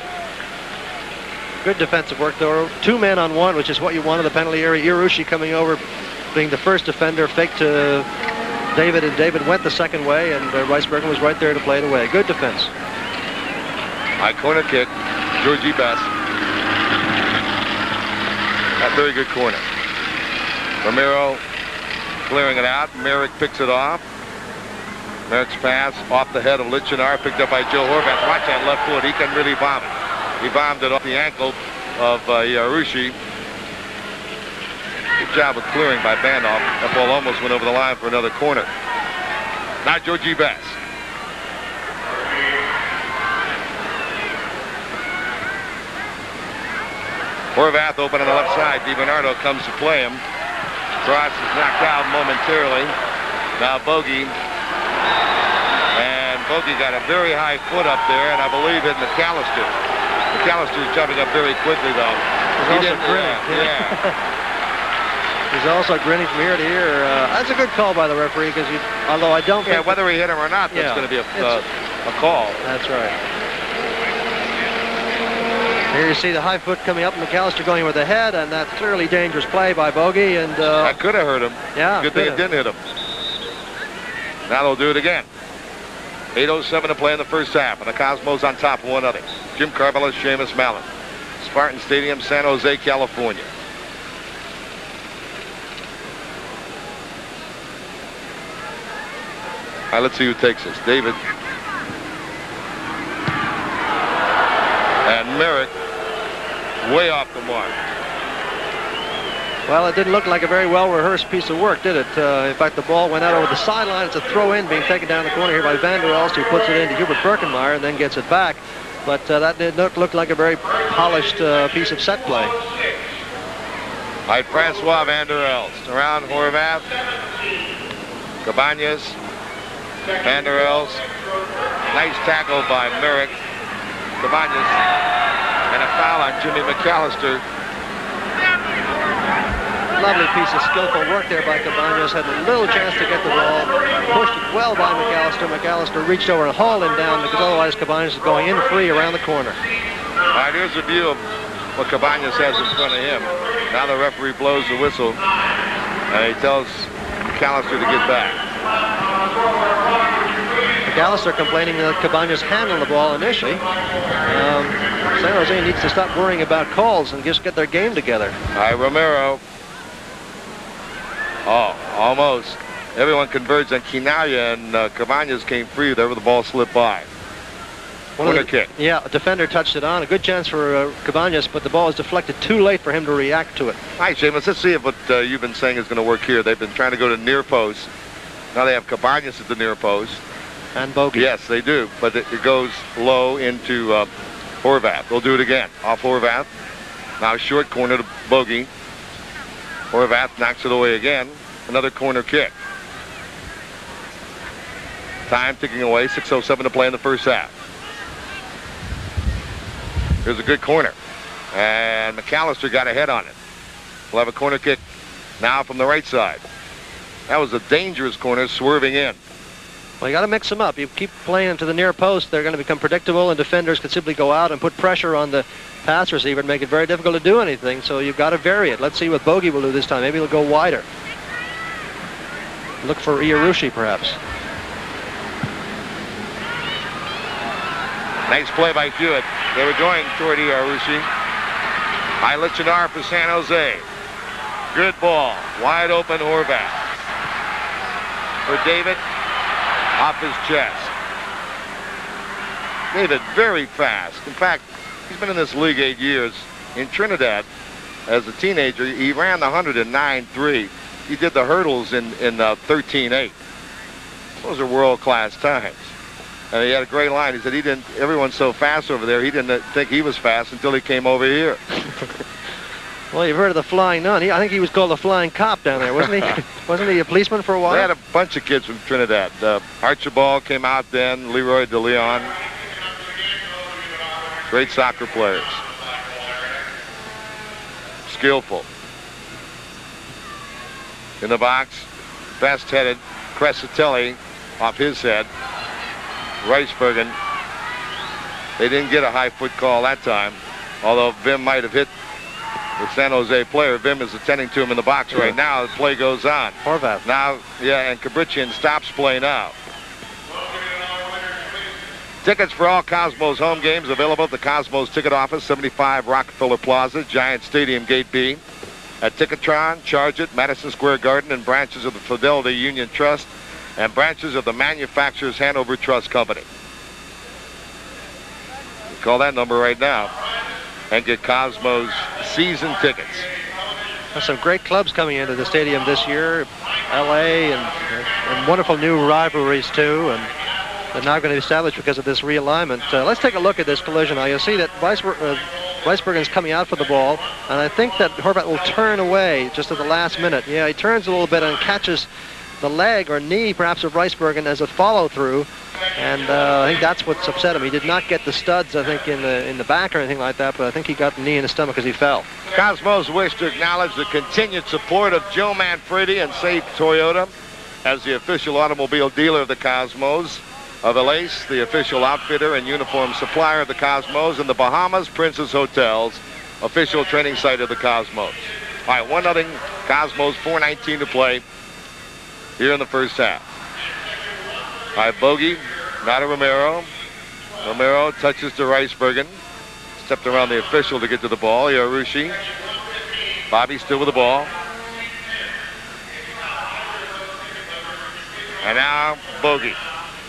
Good defensive work, though. 2 men on 1, which is what you want in the penalty area. Irushi coming over, being the first defender, fake to David, and David went the second way, and Ricebergen was right there to play it away. Good defense. High corner kick, Georgie Best. A very good corner. Romero clearing it out. Merrick picks it off. Merrick's pass off the head of Lichinar, picked up by Joe Horvath. Watch that left foot. He can really bomb it. He bombed it off the ankle of Irushi. Good job of clearing by Bandoff. That ball almost went over the line for another corner. Now Georgie Best. Horvath open on the left side. DiBernardo comes to play him. Cross is knocked out momentarily. Now Bogey. And Bogey got a very high foot up there, and I believe hit McAllister. McAllister's jumping up very quickly, though. He's also grinning. He's also grinning from ear to ear. That's a good call by the referee, because although I don't think... Yeah, whether he hit him or not, that's going to be a call. That's right. Here you see the high foot coming up, McAllister going with the head, and that's clearly dangerous play by Bogey. And that could have hurt him. Yeah, good thing it didn't hit him. Now they'll do it again. 8:07 to play in the first half, and the Cosmos on top 1-0. Jim Carvelis, Seamus Mallon. Spartan Stadium, San Jose, California. All right, let's see who takes this. David. And Merrick way off the mark. Well, it didn't look like a very well-rehearsed piece of work, did it? In fact, the ball went out over the sideline. It's a throw-in being taken down the corner here by Van der Elst, who puts it into Hubert Birkenmeyer and then gets it back. But that did not look like a very polished piece of set play. All right, Francois Van der Elst around Horvath. Cabañas. Van der Elst. Nice tackle by Merrick. Cabañas. And a foul on Jimmy McAllister. Lovely piece of skillful work there by Cabañas. Had a little chance to get the ball. Pushed it well by McAllister. McAllister reached over and hauled him down, because otherwise Cabañas is going in free around the corner. All right, here's a view of what Cabañas has in front of him. Now the referee blows the whistle, and he tells McAllister to get back. McAllister complaining that Cabañas handled the ball initially. San Jose needs to stop worrying about calls and just get their game together. All right, Romero. Oh, almost. Everyone converged on Quinaya, and Cabañas came free whenever the ball slipped by. Corner kick. Yeah, a defender touched it on. A good chance for Cabañas, but the ball was deflected too late for him to react to it. All right, Seamus, let's see if what you've been saying is going to work here. They've been trying to go to near post. Now they have Cabañas at the near post. And Bogey. Yes, they do, but it goes low into Horvath. They'll do it again. Off Horvath. Now short corner to Bogey. Horvath knocks it away again. Another corner kick. Time ticking away. 6:07 to play in the first half. Here's a good corner. And McAllister got a head on it. We'll have a corner kick now from the right side. That was a dangerous corner, swerving in. Well, you got to mix them up. You keep playing them to the near post, they're going to become predictable, and defenders could simply go out and put pressure on the pass receiver and make it very difficult to do anything. So you've got to vary it. Let's see what Bogey will do this time. Maybe he'll go wider. Look for Irushi, perhaps. Nice play by Hewitt. They were going toward Irushi. Lichinar for San Jose. Good ball. Wide open Horvath. For David. Off his chest. David very fast. In fact, he's been in this league 8 years. In Trinidad, as a teenager, he ran the 100 in 9.3. He did the hurdles in 13.8. Those are world-class times. And he had a great line. He said everyone's so fast over there, he didn't think he was fast until he came over here. Well, you've heard of the Flying Nun. I think he was called the Flying Cop down there, wasn't he? Wasn't he a policeman for a while? They had a bunch of kids from Trinidad. Archibald came out then, Leroy de Leon. Great soccer players. Skillful. in the box. Best headed. Crescitelli off his head. Ricebergen. They didn't get a high foot call that time, although Vim might have hit the San Jose player. Vim is attending to him in the box right now. The play goes on. Horvath. Now, yeah, and Kabrichian stops play now. Tickets for all Cosmos home games available at the Cosmos ticket office, 75 Rockefeller Plaza, Giant Stadium, Gate B. At Ticketron, Charge It, Madison Square Garden, and branches of the Fidelity Union Trust and branches of the Manufacturers Hanover Trust Company. Call that number right now and get Cosmos season tickets. There's some great clubs coming into the stadium this year. L.A. and wonderful new rivalries, too. And they're now going to be established because of this realignment. Let's take a look at this collision now. You'll see that Weisbergen's coming out for the ball, and I think that Horvath will turn away just at the last minute. Yeah, he turns a little bit and catches the leg or knee, perhaps, of Weisbergen as a follow-through, and I think that's what's upset him. He did not get the studs, I think, in the back or anything like that, but I think he got the knee in the stomach as he fell. Cosmos wish to acknowledge the continued support of Joe Manfredi and Safe Toyota as the official automobile dealer of the Cosmos, of Elace, the official outfitter and uniform supplier of the Cosmos, and the Bahamas Princess Hotels, official training site of the Cosmos. All right, 1-0 Cosmos, 4:19 to play here in the first half. All right, bogey, not a Romero. Romero touches to Ricebergen. Stepped around the official to get to the ball. Yarushi. Bobby still with the ball. And now bogey,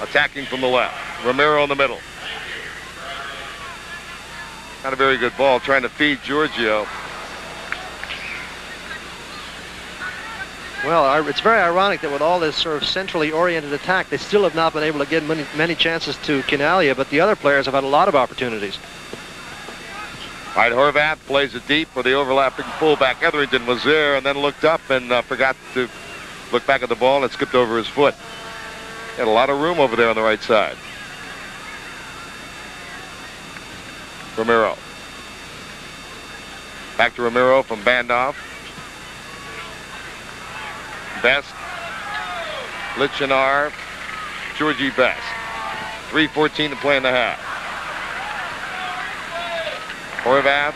attacking from the left. Romero in the middle. Not a very good ball, trying to feed Giorgio. Well, it's very ironic that with all this sort of centrally oriented attack, they still have not been able to get many chances to Canalia, but the other players have had a lot of opportunities. All right, Horvath plays it deep for the overlapping fullback. Etherington was there and then looked up and forgot to look back at the ball and skipped over his foot. He had a lot of room over there on the right side. Romero. Back to Romero from Bandoff. Best, Lichinar, Georgie Best. 3:14 to play in the half. Horvath,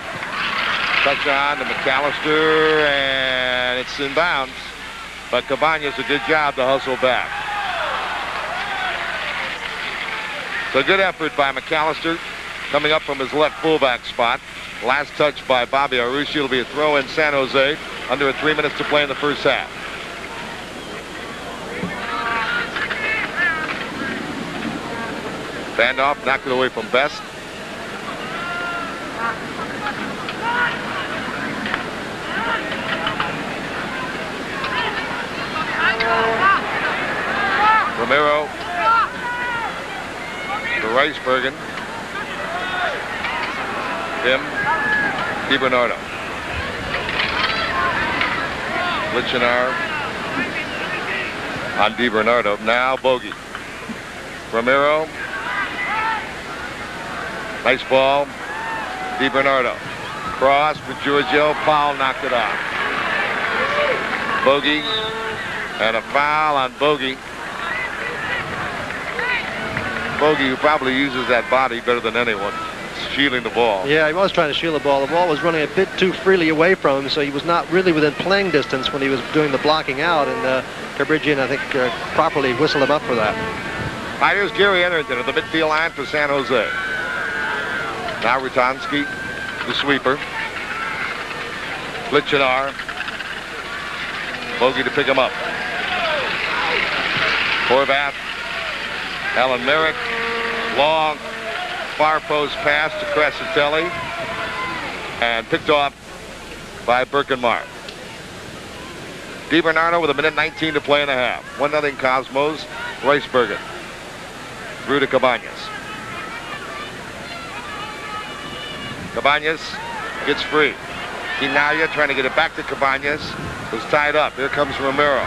touch on to McAllister, and it's in bounds. But Cabañas a good job to hustle back. So good effort by McAllister coming up from his left fullback spot. Last touch by Bobby Arushi. It'll be a throw in San Jose. Under 3 minutes to play in the first half. Bandoff knocked it away from Best. Romero to Ricebergen. Tim DiBernardo. Lichinar on DiBernardo. Now bogey. Romero. Nice ball. DiBernardo. Cross for Giorgio. Foul knocked it off. Bogey. And a foul on Bogey. Bogey, who probably uses that body better than anyone, shielding the ball. Yeah, he was trying to shield the ball. The ball was running a bit too freely away from him, so he was not really within playing distance when he was doing the blocking out, and Kabrijian, I think, properly whistled him up for that. All right, here's Gary Etherington at the midfield line for San Jose. Now Rutanski, the sweeper. Lichinar. Bogey to pick him up. Horvath. Alan Merrick. Long far post pass to Crescitelli. And picked off by Birkenmark. DiBernardo with 1:19 to play in the half. 1-0 Cosmos. Ricebergen. Through to Cabañas. Cabañas gets free. Quinaya trying to get it back to Cabañas. Was tied up. Here comes Romero.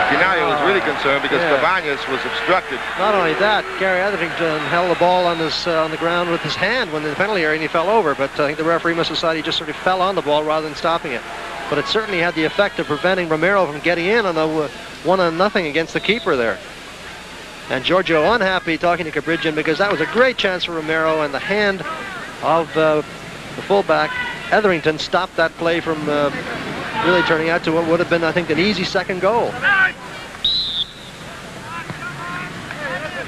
Quinaya was really concerned because Cabañas was obstructed. Not only that, Gary Etherington held the ball on the ground with his hand when in the penalty area and he fell over, but I think the referee must have decided he just sort of fell on the ball rather than stopping it. but it certainly had the effect of preventing Romero from getting in on a 1-0 against the keeper there. And Giorgio unhappy talking to Cabridjan because that was a great chance for Romero, and the hand of the fullback, Etherington, stopped that play from really turning out to what would have been, I think, an easy second goal.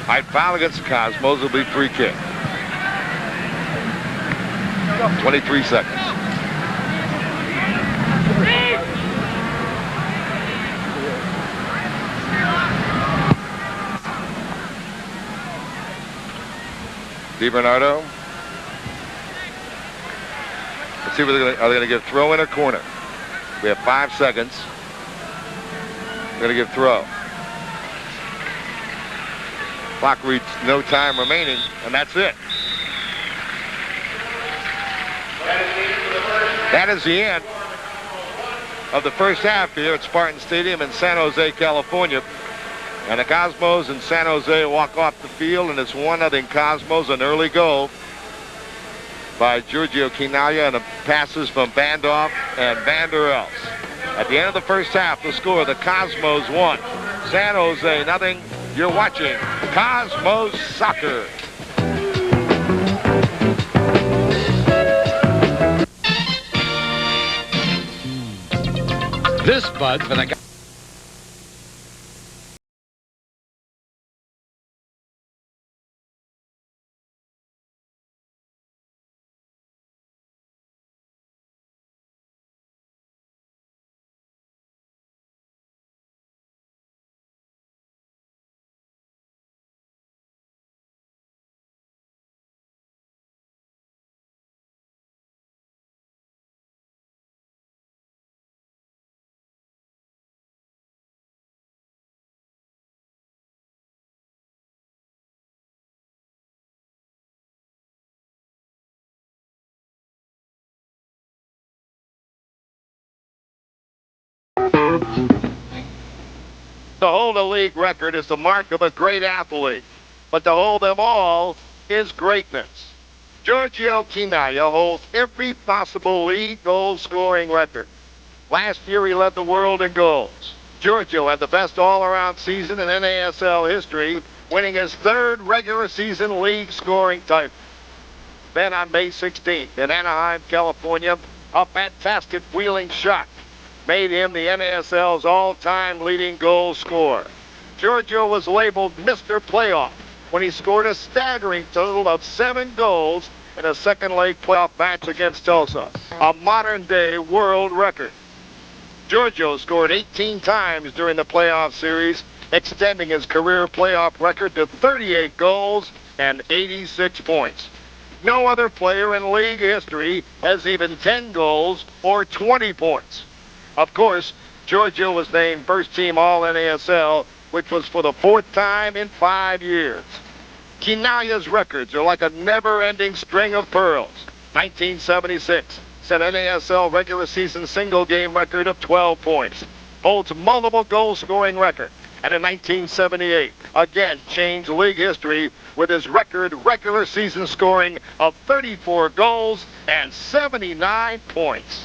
All right, foul against the Cosmos will be free kick. 23 seconds. DiBernardo. Let's see what are they going to give throw in or corner. We have 5 seconds. We're going to give throw. Clock reads no time remaining, and that's it. That is the end of the first half here at Spartan Stadium in San Jose, California. And the Cosmos in San Jose walk off the field, and it's 1-0 Cosmos, an early goal by Giorgio Chinaglia, and the passes from Bandorf and Van der Els. At the end of the first half, the score, the Cosmos 1, San Jose 0. You're watching Cosmos Soccer. This bud for the To hold a league record is the mark of a great athlete, but to hold them all is greatness. Giorgio Chinaglia holds every possible league goal-scoring record. Last year, he led the world in goals. Giorgio had the best all-around season in NASL history, winning his 3rd regular season league scoring title. Then on May 16th in Anaheim, California, a fantastic wheeling shot made him the NASL's all-time leading goal scorer. Giorgio was labeled Mr. Playoff when he scored a staggering total of 7 goals in a second-leg playoff match against Tulsa, a modern-day world record. Giorgio scored 18 times during the playoff series, extending his career playoff record to 38 goals and 86 points. No other player in league history has even 10 goals or 20 points. Of course, Giorgio was named first-team All-NASL, which was for the 4th time in 5 years. Chinaglia's records are like a never-ending string of pearls. 1976 set NASL regular season single-game record of 12 points. Holds multiple goal-scoring record. And in 1978, again changed league history with his record regular season scoring of 34 goals and 79 points.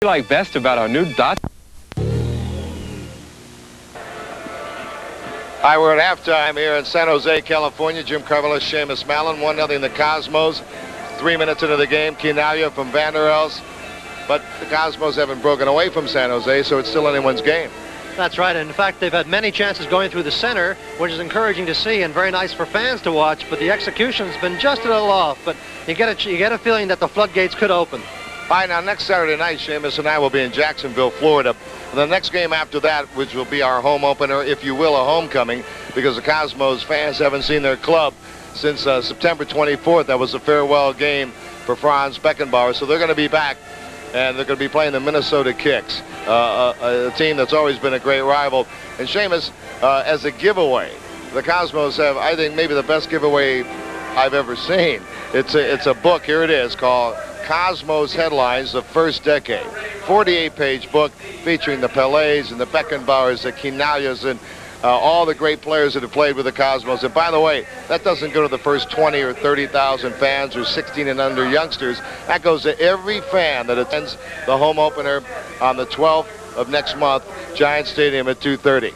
you like best about our new dot? Hi, we're at halftime here in San Jose, California. Jim Carvelis, Seamus Mallon, 1-0 the Cosmos. 3 minutes into the game, Chinaglia from Van der Els. But the Cosmos haven't broken away from San Jose, so it's still anyone's game. That's right. And in fact, they've had many chances going through the center, which is encouraging to see and very nice for fans to watch. But the execution's been just a little off. But you get a feeling that the floodgates could open. All right, now next Saturday night, Seamus and I will be in Jacksonville, Florida. And the next game after that, which will be our home opener, if you will, a homecoming, because the Cosmos fans haven't seen their club since September 24th. That was a farewell game for Franz Beckenbauer. So they're going to be back, and they're going to be playing the Minnesota Kicks, a team that's always been a great rival. And Seamus, as a giveaway, the Cosmos have, I think, maybe the best giveaway I've ever seen. It's a book, here it is, called Cosmos Headlines, the First Decade. 48-page book featuring the Pelés and the Beckenbauers, the Quinallas, and all the great players that have played with the Cosmos. And by the way, that doesn't go to the first 20 or 30,000 fans or 16 and under youngsters. That goes to every fan that attends the home opener on the 12th of next month, Giant Stadium at 2:30.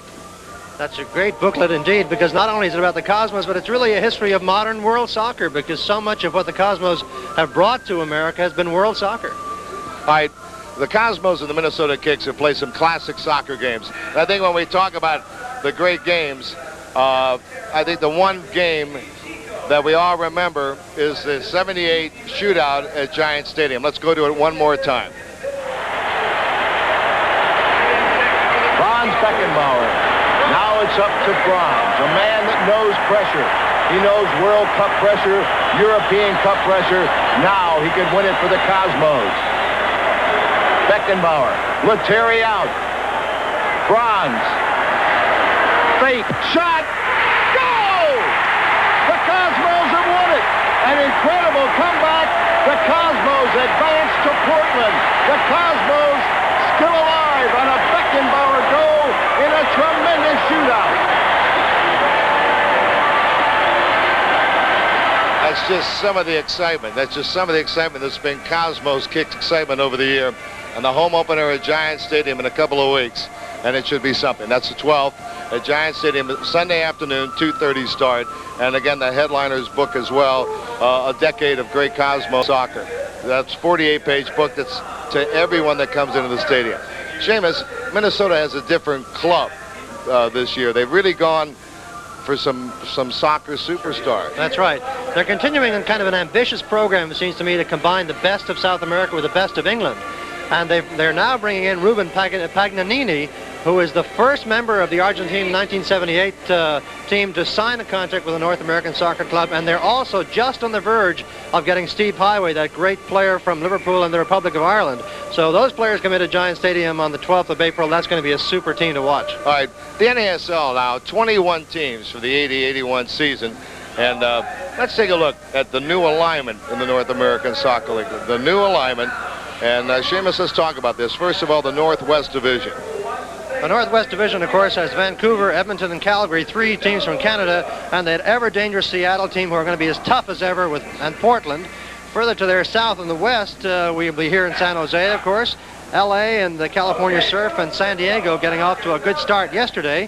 That's a great booklet indeed, because not only is it about the Cosmos, but it's really a history of modern world soccer, because so much of what the Cosmos have brought to America has been world soccer. All right, the Cosmos and the Minnesota Kicks have played some classic soccer games. And I think when we talk about the great games, I think the one game that we all remember is the '78 shootout at Giant Stadium. Let's go to it one more time. Franz Beckenbauer. Now it's up to Franz, a man that knows pressure. He knows World Cup pressure, European Cup pressure. Now he could win it for the Cosmos. Beckenbauer, Lettieri out. Franz, fake, shot, goal! The Cosmos have won it. An incredible comeback. The Cosmos advance to Portland. The Cosmos still alive on a Beckenbauer goal in a tremendous shootout. That's just some of the excitement. That's just some of the excitement that's been Cosmos Kicks excitement over the year. And the home opener at Giant Stadium in a couple of weeks. And it should be something. That's the 12th at Giant Stadium, Sunday afternoon, 2:30 start. And again, the headliners book as well, a decade of great Cosmos soccer. That's a 48-page book that's to everyone that comes into the stadium. Seamus, Minnesota has a different club this year. They've really gone for some soccer superstars. That's right. They're continuing in kind of an ambitious program, it seems to me, to combine the best of South America with the best of England. And they're now bringing in Ruben Paganini, who is the first member of the Argentine 1978 team to sign a contract with a North American soccer club. And they're also just on the verge of getting Steve Highway, that great player from Liverpool and the Republic of Ireland. So those players come into Giant Stadium on the 12th of April. That's going to be a super team to watch. All right, the NASL now, 21 teams for the 80-81 season. And let's take a look at the new alignment in the North American Soccer League. The new alignment. And Seamus, let's talk about this. First of all, the Northwest Division. The Northwest Division, of course, has Vancouver, Edmonton, and Calgary, three teams from Canada, and that ever-dangerous Seattle team who are going to be as tough as ever, and Portland. Further to their south in the west, we'll be here in San Jose, of course, L.A. and the California Surf, and San Diego getting off to a good start yesterday.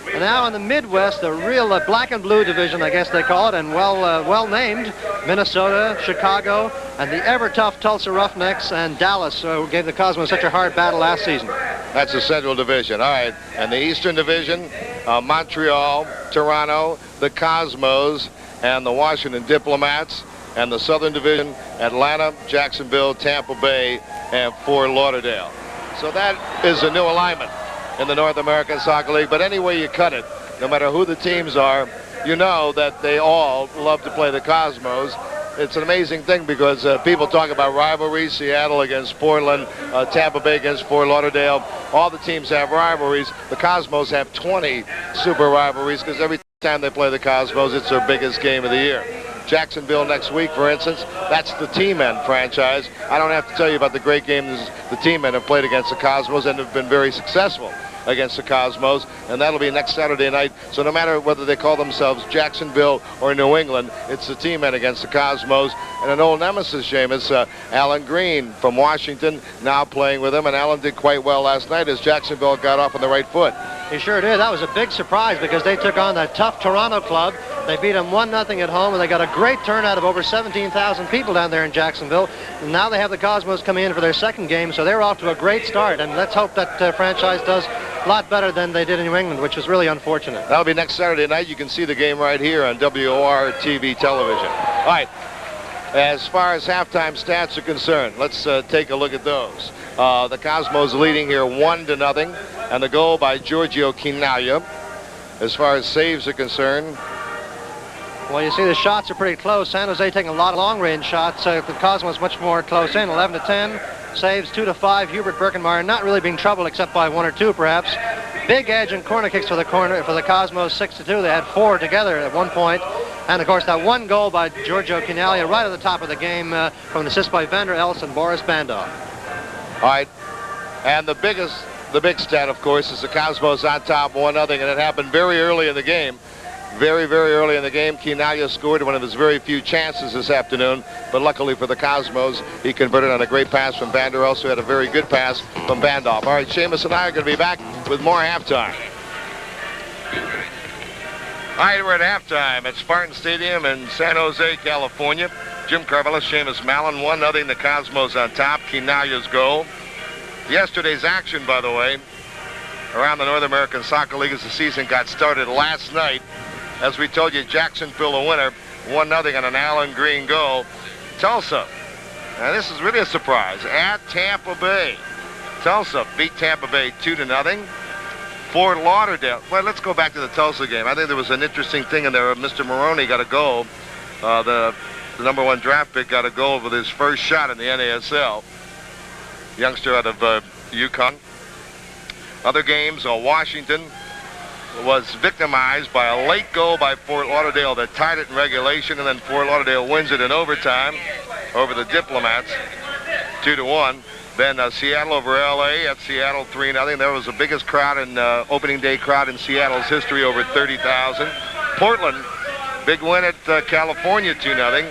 And now in the Midwest, the real black and blue division, I guess they call it, and well named, Minnesota, Chicago, and the ever-tough Tulsa Roughnecks and Dallas, who gave the Cosmos such a hard battle last season. That's the Central Division. All right. And the Eastern Division, Montreal, Toronto, the Cosmos, and the Washington Diplomats. And the Southern Division, Atlanta, Jacksonville, Tampa Bay, and Fort Lauderdale. So that is a new alignment in the North American Soccer League. But any way you cut it, no matter who the teams are, you know that they all love to play the Cosmos. It's an amazing thing because people talk about rivalries, Seattle against Portland, Tampa Bay against Fort Lauderdale. All the teams have rivalries. The Cosmos have 20 super rivalries because every time they play the Cosmos, it's their biggest game of the year. Jacksonville next week, for instance, that's the T-Men franchise. I don't have to tell you about the great games the T-Men have played against the Cosmos and have been very successful against the Cosmos, and that'll be next Saturday night. So no matter whether they call themselves Jacksonville or New England, it's the T-Men against the Cosmos. And an old nemesis, Seamus, Alan Green from Washington, now playing with them, and Alan did quite well last night as Jacksonville got off on the right foot. He sure did. That was a big surprise because they took on that tough Toronto club. They beat them 1-0 at home, and they got a great turnout of over 17,000 people down there in Jacksonville. And now they have the Cosmos coming in for their second game, so they're off to a great start. And let's hope that franchise does a lot better than they did in New England, which was really unfortunate. That'll be next Saturday night. You can see the game right here on WOR TV television. All right. As far as halftime stats are concerned, let's take a look at those. The Cosmos leading here 1-0, and the goal by Giorgio Chinaglia. As far as saves are concerned, well, you see the shots are pretty close. San Jose taking a lot of long-range shots. The Cosmos much more close in, 11-10. Saves 2-5. Hubert Birkenmeyer not really being troubled except by 1 or 2 perhaps. Big edge and corner kicks for the Cosmos, 6-2. They had 4 together at one point. And of course that one goal by Giorgio Chinaglia right at the top of the game from an assist by Vander Elst and Boris Bandoff. All right. And the big stat, of course, is the Cosmos on top 1-0, and it happened very early in the game. Very, very early in the game, Chinaglia scored one of his very few chances this afternoon, but luckily for the Cosmos, he converted on a great pass from Vander Elst, who had a very good pass from Bandoff. All right, Seamus and I are going to be back with more halftime. All right, we're at halftime at Spartan Stadium in San Jose, California. Jim Carvelis, Seamus Mallon, 1-0, the Cosmos on top. Chinaglia's goal. Yesterday's action, by the way, around the North American Soccer League as the season got started last night. As we told you, Jacksonville the winner, 1-0 on an Alan Green goal. Tulsa, now this is really a surprise, at Tampa Bay. Tulsa beat Tampa Bay 2-0. Fort Lauderdale, well, let's go back to the Tulsa game. I think there was an interesting thing in there. Mr. Maroney got a goal. The #1 draft pick got a goal with his first shot in the NASL. Youngster out of UConn. Other games, Washington was victimized by a late goal by Fort Lauderdale that tied it in regulation, and then Fort Lauderdale wins it in overtime over the Diplomats, 2-1. Then Seattle over LA at Seattle 3-0. That was the biggest crowd in opening day crowd in Seattle's history, over 30,000. Portland, big win at California 2-0.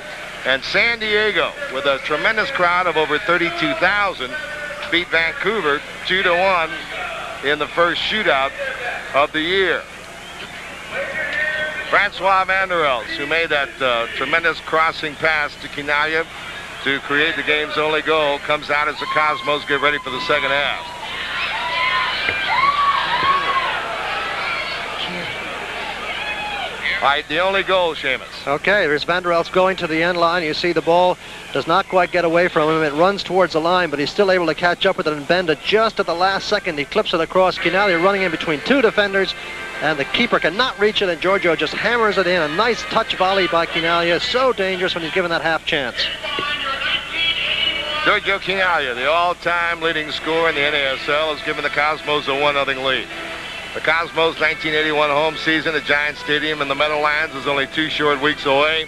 And San Diego, with a tremendous crowd of over 32,000, beat Vancouver 2-1 in the first shootout of the year. Francois Vander Elst, who made that tremendous crossing pass to Chinaglia to create the game's only goal, comes out as the Cosmos get ready for the second half. All right, the only goal, Seamus. Okay, there's Vander Elst going to the end line. You see the ball does not quite get away from him. It runs towards the line, but he's still able to catch up with it and bend it just at the last second. He clips it across. Chinaglia running in between 2 defenders, and the keeper cannot reach it, and Giorgio just hammers it in. A nice touch volley by Chinaglia. So dangerous when he's given that half chance. Giorgio Chinaglia, the all-time leading scorer in the NASL, has given the Cosmos a 1-0 lead. The Cosmos' 1981 home season at Giant Stadium in the Meadowlands is only 2 short weeks away.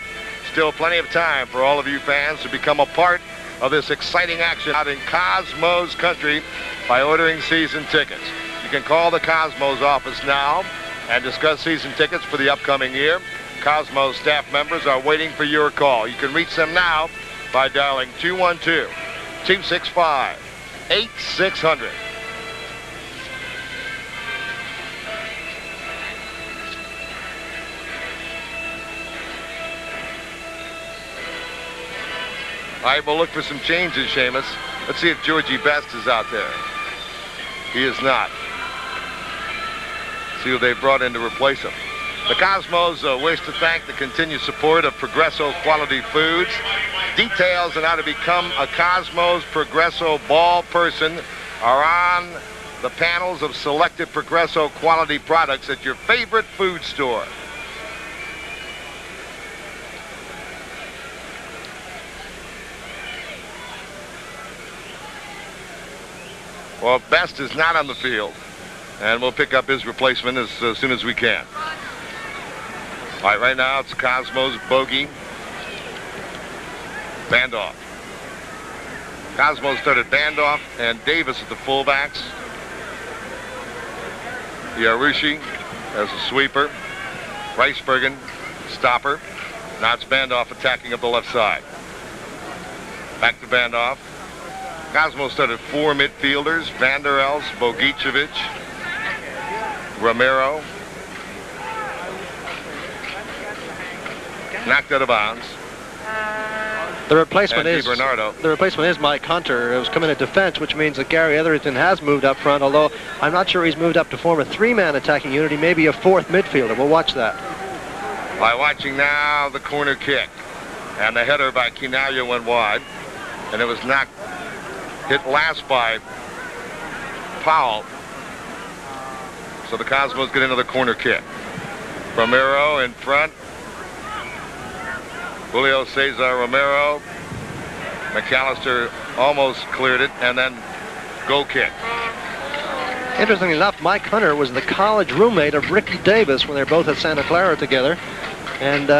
Still plenty of time for all of you fans to become a part of this exciting action out in Cosmos country by ordering season tickets. You can call the Cosmos office now and discuss season tickets for the upcoming year. Cosmos staff members are waiting for your call. You can reach them now by dialing 212-265-8600. All right, we'll look for some changes, Seamus. Let's see if Georgie Best is out there. He is not. See who they brought in to replace him. The Cosmos wish to thank the continued support of Progresso Quality Foods. Details on how to become a Cosmos Progresso ball person are on the panels of selected Progresso quality products at your favorite food store. Well, Best is not on the field, and we'll pick up his replacement as soon as we can. All right, right now it's Cosmos bogey. Bandoff. Cosmos started Bandoff and Davis at the fullbacks. Yarushi as a sweeper. Ricebergen, stopper. Now it's Bandoff attacking up the left side. Back to Bandoff. Cosmos started 4 midfielders: Vander Elst, Bogicevic, Romero. Knocked out of bounds. The replacement and is DiBernardo. The replacement is Mike Hunter, who's come in at defense, which means that Gary Etherington has moved up front, although I'm not sure he's moved up to form a three-man attacking unit. He may be a fourth midfielder. We'll watch that. By watching now the corner kick. And the header by Quinalha went wide. And it was knocked, hit last by Powell. So the Cosmos get into the corner kick. Romero in front. Julio Cesar Romero. McAllister almost cleared it, and then goal kick. Interestingly enough, Mike Hunter was the college roommate of Ricky Davis when they were both at Santa Clara together. And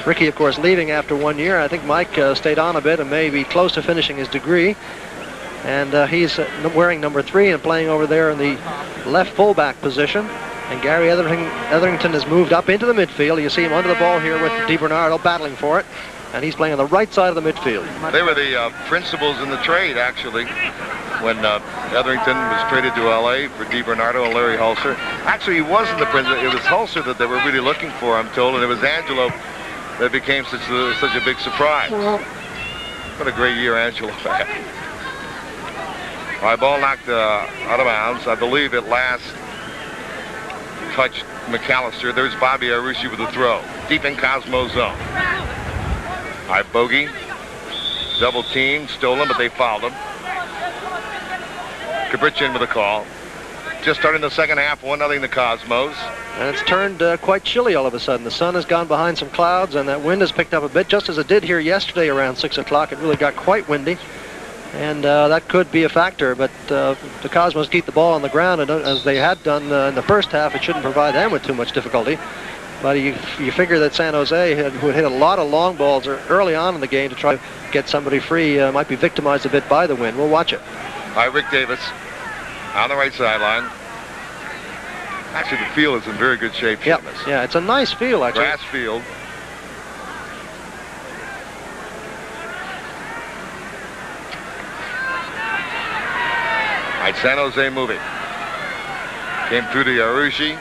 Ricky, of course, leaving after 1 year. I think Mike stayed on a bit and may be close to finishing his degree. And he's wearing number 3 and playing over there in the left fullback position. And Gary Etherington has moved up into the midfield. You see him under the ball here with DiBernardo battling for it. And he's playing on the right side of the midfield. They were the principals in the trade, actually, when Etherington was traded to L.A. for DiBernardo and Larry Hulser. Actually, he wasn't the principal. It was Hulser that they were really looking for, I'm told, and it was Angelo that became such a big surprise. What a great year Angelo had. All right, ball knocked out of bounds. I believe it last touched McAllister. There's Bobby Arushi with the throw. Deep in Cosmo zone. All right, Bogey. Double team, stolen, but they fouled him. Cabrichin with a call. Just starting the second half, 1-0 the Cosmos. And it's turned quite chilly all of a sudden. The sun has gone behind some clouds, and that wind has picked up a bit, just as it did here yesterday around 6 o'clock. It really got quite windy, and that could be a factor. But the Cosmos keep the ball on the ground, and as they had done in the first half, it shouldn't provide them with too much difficulty. But you figure that San Jose, who had hit a lot of long balls early on in the game to try to get somebody free, might be victimized a bit by the wind. We'll watch it. All right, Rick Davis on the right sideline. Actually, the field is in very good shape. Yep. Yeah, it's a nice field, actually. Grass field. All right, San Jose moving. Came through to Arushi.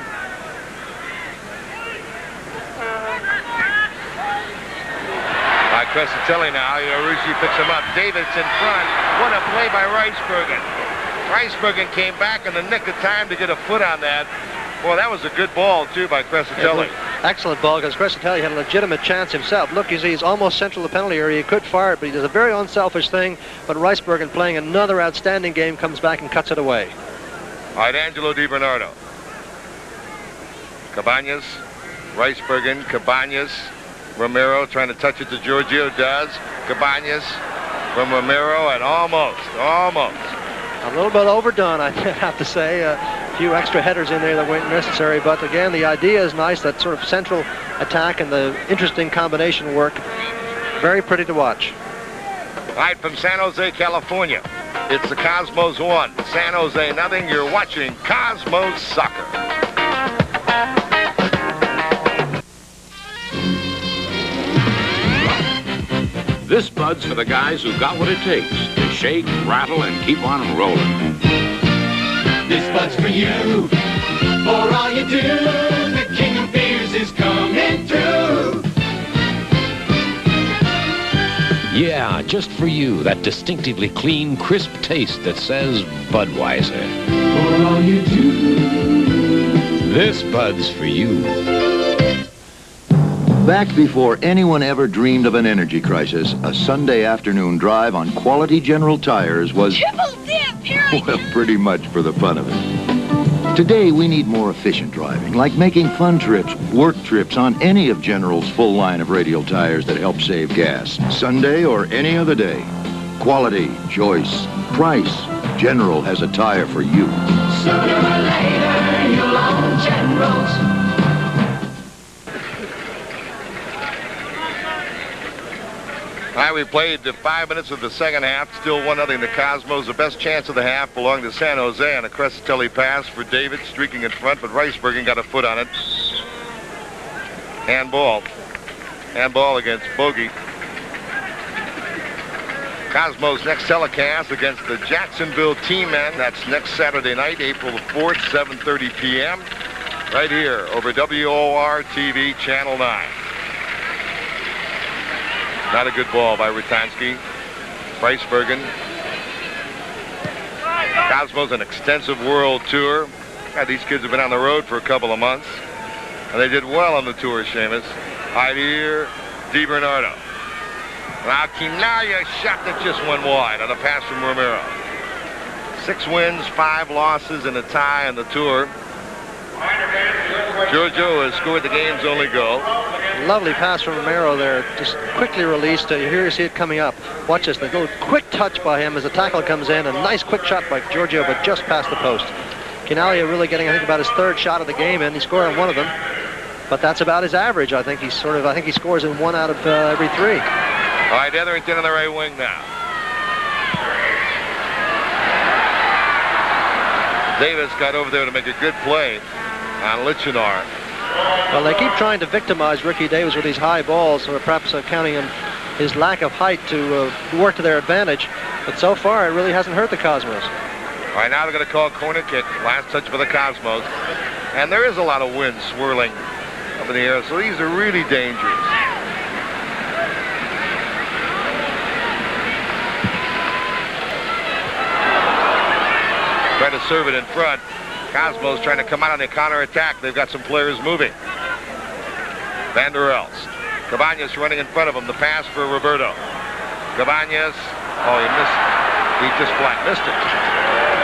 Crescitelli now. Arushi picks him up. Davis in front. What a play by Reisbergen. Reisbergen came back in the nick of time to get a foot on that. Boy, that was a good ball, too, by Crescitelli. Excellent ball, because Crescitelli had a legitimate chance himself. Look, you see, he's almost central to the penalty area. He could fire it, but he does a very unselfish thing. But Reisbergen, playing another outstanding game, comes back and cuts it away. All right, Angelo DiBernardo. Cabañas, Reisbergen, Cabañas. Romero trying to touch it to Giorgio, does. Cabañas from Romero, and almost. A little bit overdone, I have to say. A few extra headers in there that weren't necessary, but again, the idea is nice, that sort of central attack and the interesting combination work. Very pretty to watch. All right, from San Jose, California, it's the Cosmos 1, San Jose nothing. You're watching Cosmos Soccer. This Bud's for the guys who got what it takes to shake, rattle, and keep on rolling. This Bud's for you, for all you do. The king of beers is coming through. Yeah, just for you, that distinctively clean, crisp taste that says Budweiser. For all you do. This Bud's for you. Back before anyone ever dreamed of an energy crisis, a Sunday afternoon drive on quality General tires was, well, pretty much for the fun of it. Today, we need more efficient driving, like making fun trips, work trips on any of General's full line of radial tires that help save gas, Sunday or any other day. Quality, choice, price. General has a tire for you. Sooner or later, you'll own General's. All right, we played the 5 minutes of the second half. Still 1-0 the Cosmos. The best chance of the half belonged to San Jose on a Crescitelli pass for David, streaking in front, but Reisbergen got a foot on it. Handball. Handball against Bogey. Cosmos' next telecast against the Jacksonville T-Men. That's next Saturday night, April the 4th, 7:30 p.m. right here over WOR TV, Channel 9. Not a good ball by Rutanski. Ricebergen. Cosmos, an extensive world tour. God, these kids have been on the road for a couple of months. And they did well on the tour, Seamus. Heidier, DiBernardo. Now Quinaya shot that just went wide on a pass from Romero. 6 wins, 5 losses, and a tie on the tour. Giorgio has scored the game's only goal. Lovely pass from Romero there, just quickly released. Here you see it coming up. Watch this, the little quick touch by him as the tackle comes in. A nice quick shot by Giorgio, but just past the post. Quinaya really getting, I think, about his 3rd shot of the game, and he scored on one of them. But that's about his average. I think he scores in 1 out of every 3. All right, Etherington on the right wing now. Davis got over there to make a good play on Lichinar. Well, they keep trying to victimize Ricky Davis with these high balls, or perhaps counting on his lack of height to work to their advantage. But so far, it really hasn't hurt the Cosmos. All right, now they're going to call corner kick. Last touch for the Cosmos. And there is a lot of wind swirling up in the air, so these are really dangerous. Try to serve it in front. Cosmos trying to come out on the counterattack. They've got some players moving. Van der Elst. Cabañas running in front of him. The pass for Roberto. Cabañas. Oh, he missed. He just flat missed it.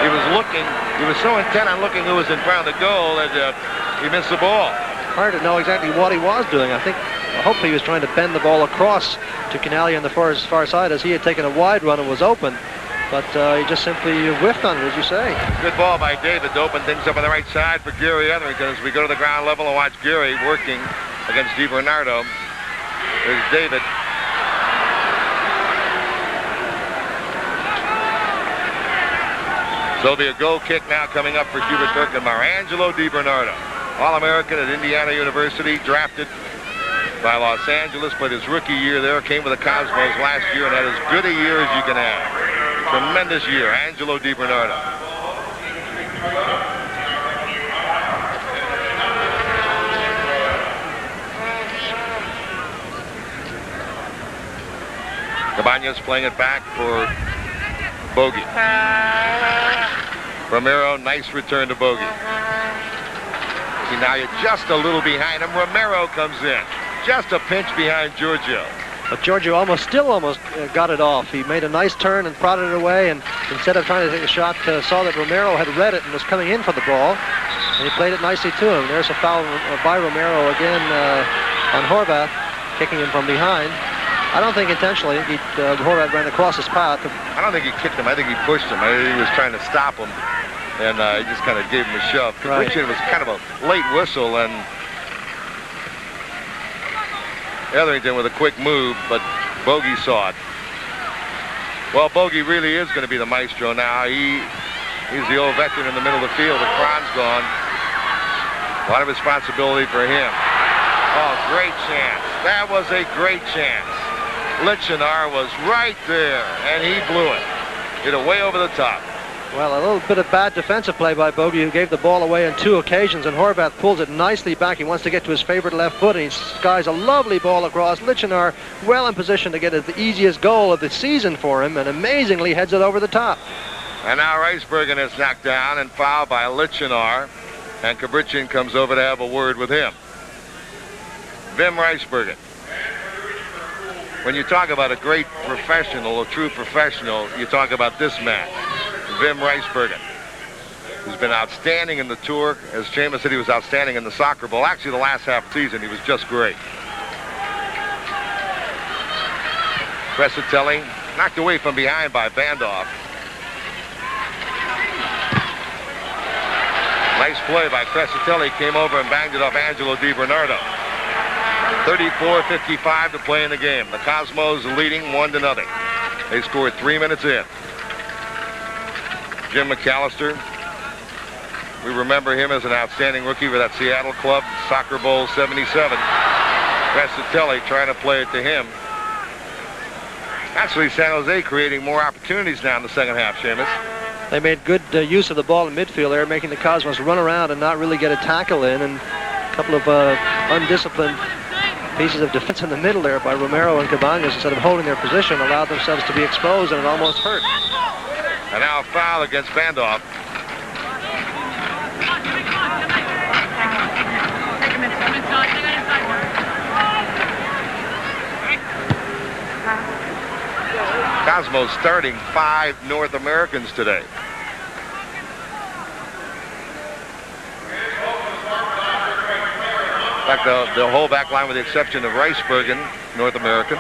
He was looking. He was so intent on looking who was in front of the goal that he missed the ball. Hard to know exactly what he was doing. Hopefully he was trying to bend the ball across to Quinaya on the far side, as he had taken a wide run and was open. But he just simply whiffed on it, as you say. Good ball by David to open things up on the right side for Gary Etherington as we go to the ground level and watch Gary working against DiBernardo. There's David. So there'll be a goal kick now coming up for Hubert Birkenmar. Angelo DiBernardo, All-American at Indiana University, drafted by Los Angeles, but his rookie year there came with the Cosmos last year and had as good a year as you can have. Tremendous year, Angelo DiBernardo. Cabañas playing it back for Bogey. Romero, nice return to Bogey. See, now you're just a little behind him. Romero comes in. Just a pinch behind Giorgio. But Giorgio still almost got it off. He made a nice turn and prodded it away, and instead of trying to take a shot, saw that Romero had read it and was coming in for the ball, and he played it nicely to him. There's a foul by Romero again on Horvath, kicking him from behind. I don't think intentionally. Horvath ran across his path. I don't think he kicked him. I think he pushed him. I think he was trying to stop him, and he just kind of gave him a shove. Right. It was kind of a late whistle, and Etherington with a quick move, but Bogey saw it. Well, Bogey really is going to be the maestro now. He's the old veteran in the middle of the field. The Kron's gone. A lot of responsibility for him. Oh, great chance. That was a great chance. Lichinar was right there, and he blew it. Hit it way over the top. Well, a little bit of bad defensive play by Bogey, who gave the ball away on 2 occasions, and Horvath pulls it nicely back. He wants to get to his favorite left foot, and he skies a lovely ball across. Lichinar well in position to get the easiest goal of the season for him, and amazingly heads it over the top. And now Ricebergen is knocked down and fouled by Lichinar, and Kabrichin comes over to have a word with him. Wim Ricebergen. When you talk about a great professional, a true professional, you talk about this man. Wim Ricebergen, who's been outstanding in the tour. As Seamus said, he was outstanding in the soccer bowl. Actually, the last half season, he was just great. Crescitelli knocked away from behind by Bandhoff. Nice play by Crescitelli. Came over and banged it off Angelo DiBernardo. 34-55 to play in the game. The Cosmos leading 1-0. They scored 3 minutes in. Jim McAllister, we remember him as an outstanding rookie for that Seattle club, Soccer Bowl 77. Crescitelli trying to play it to him. Actually, San Jose creating more opportunities now in the second half, Seamus. They made good use of the ball in midfield there, making the Cosmos run around and not really get a tackle in, and a couple of undisciplined Pieces of defense in the middle there by Romero and Cabañas, instead of holding their position, allowed themselves to be exposed, and it almost hurt. And now a foul against Vandorf. Cosmos starting 5 North Americans today. In fact, the whole back line with the exception of Ricebergen, North American.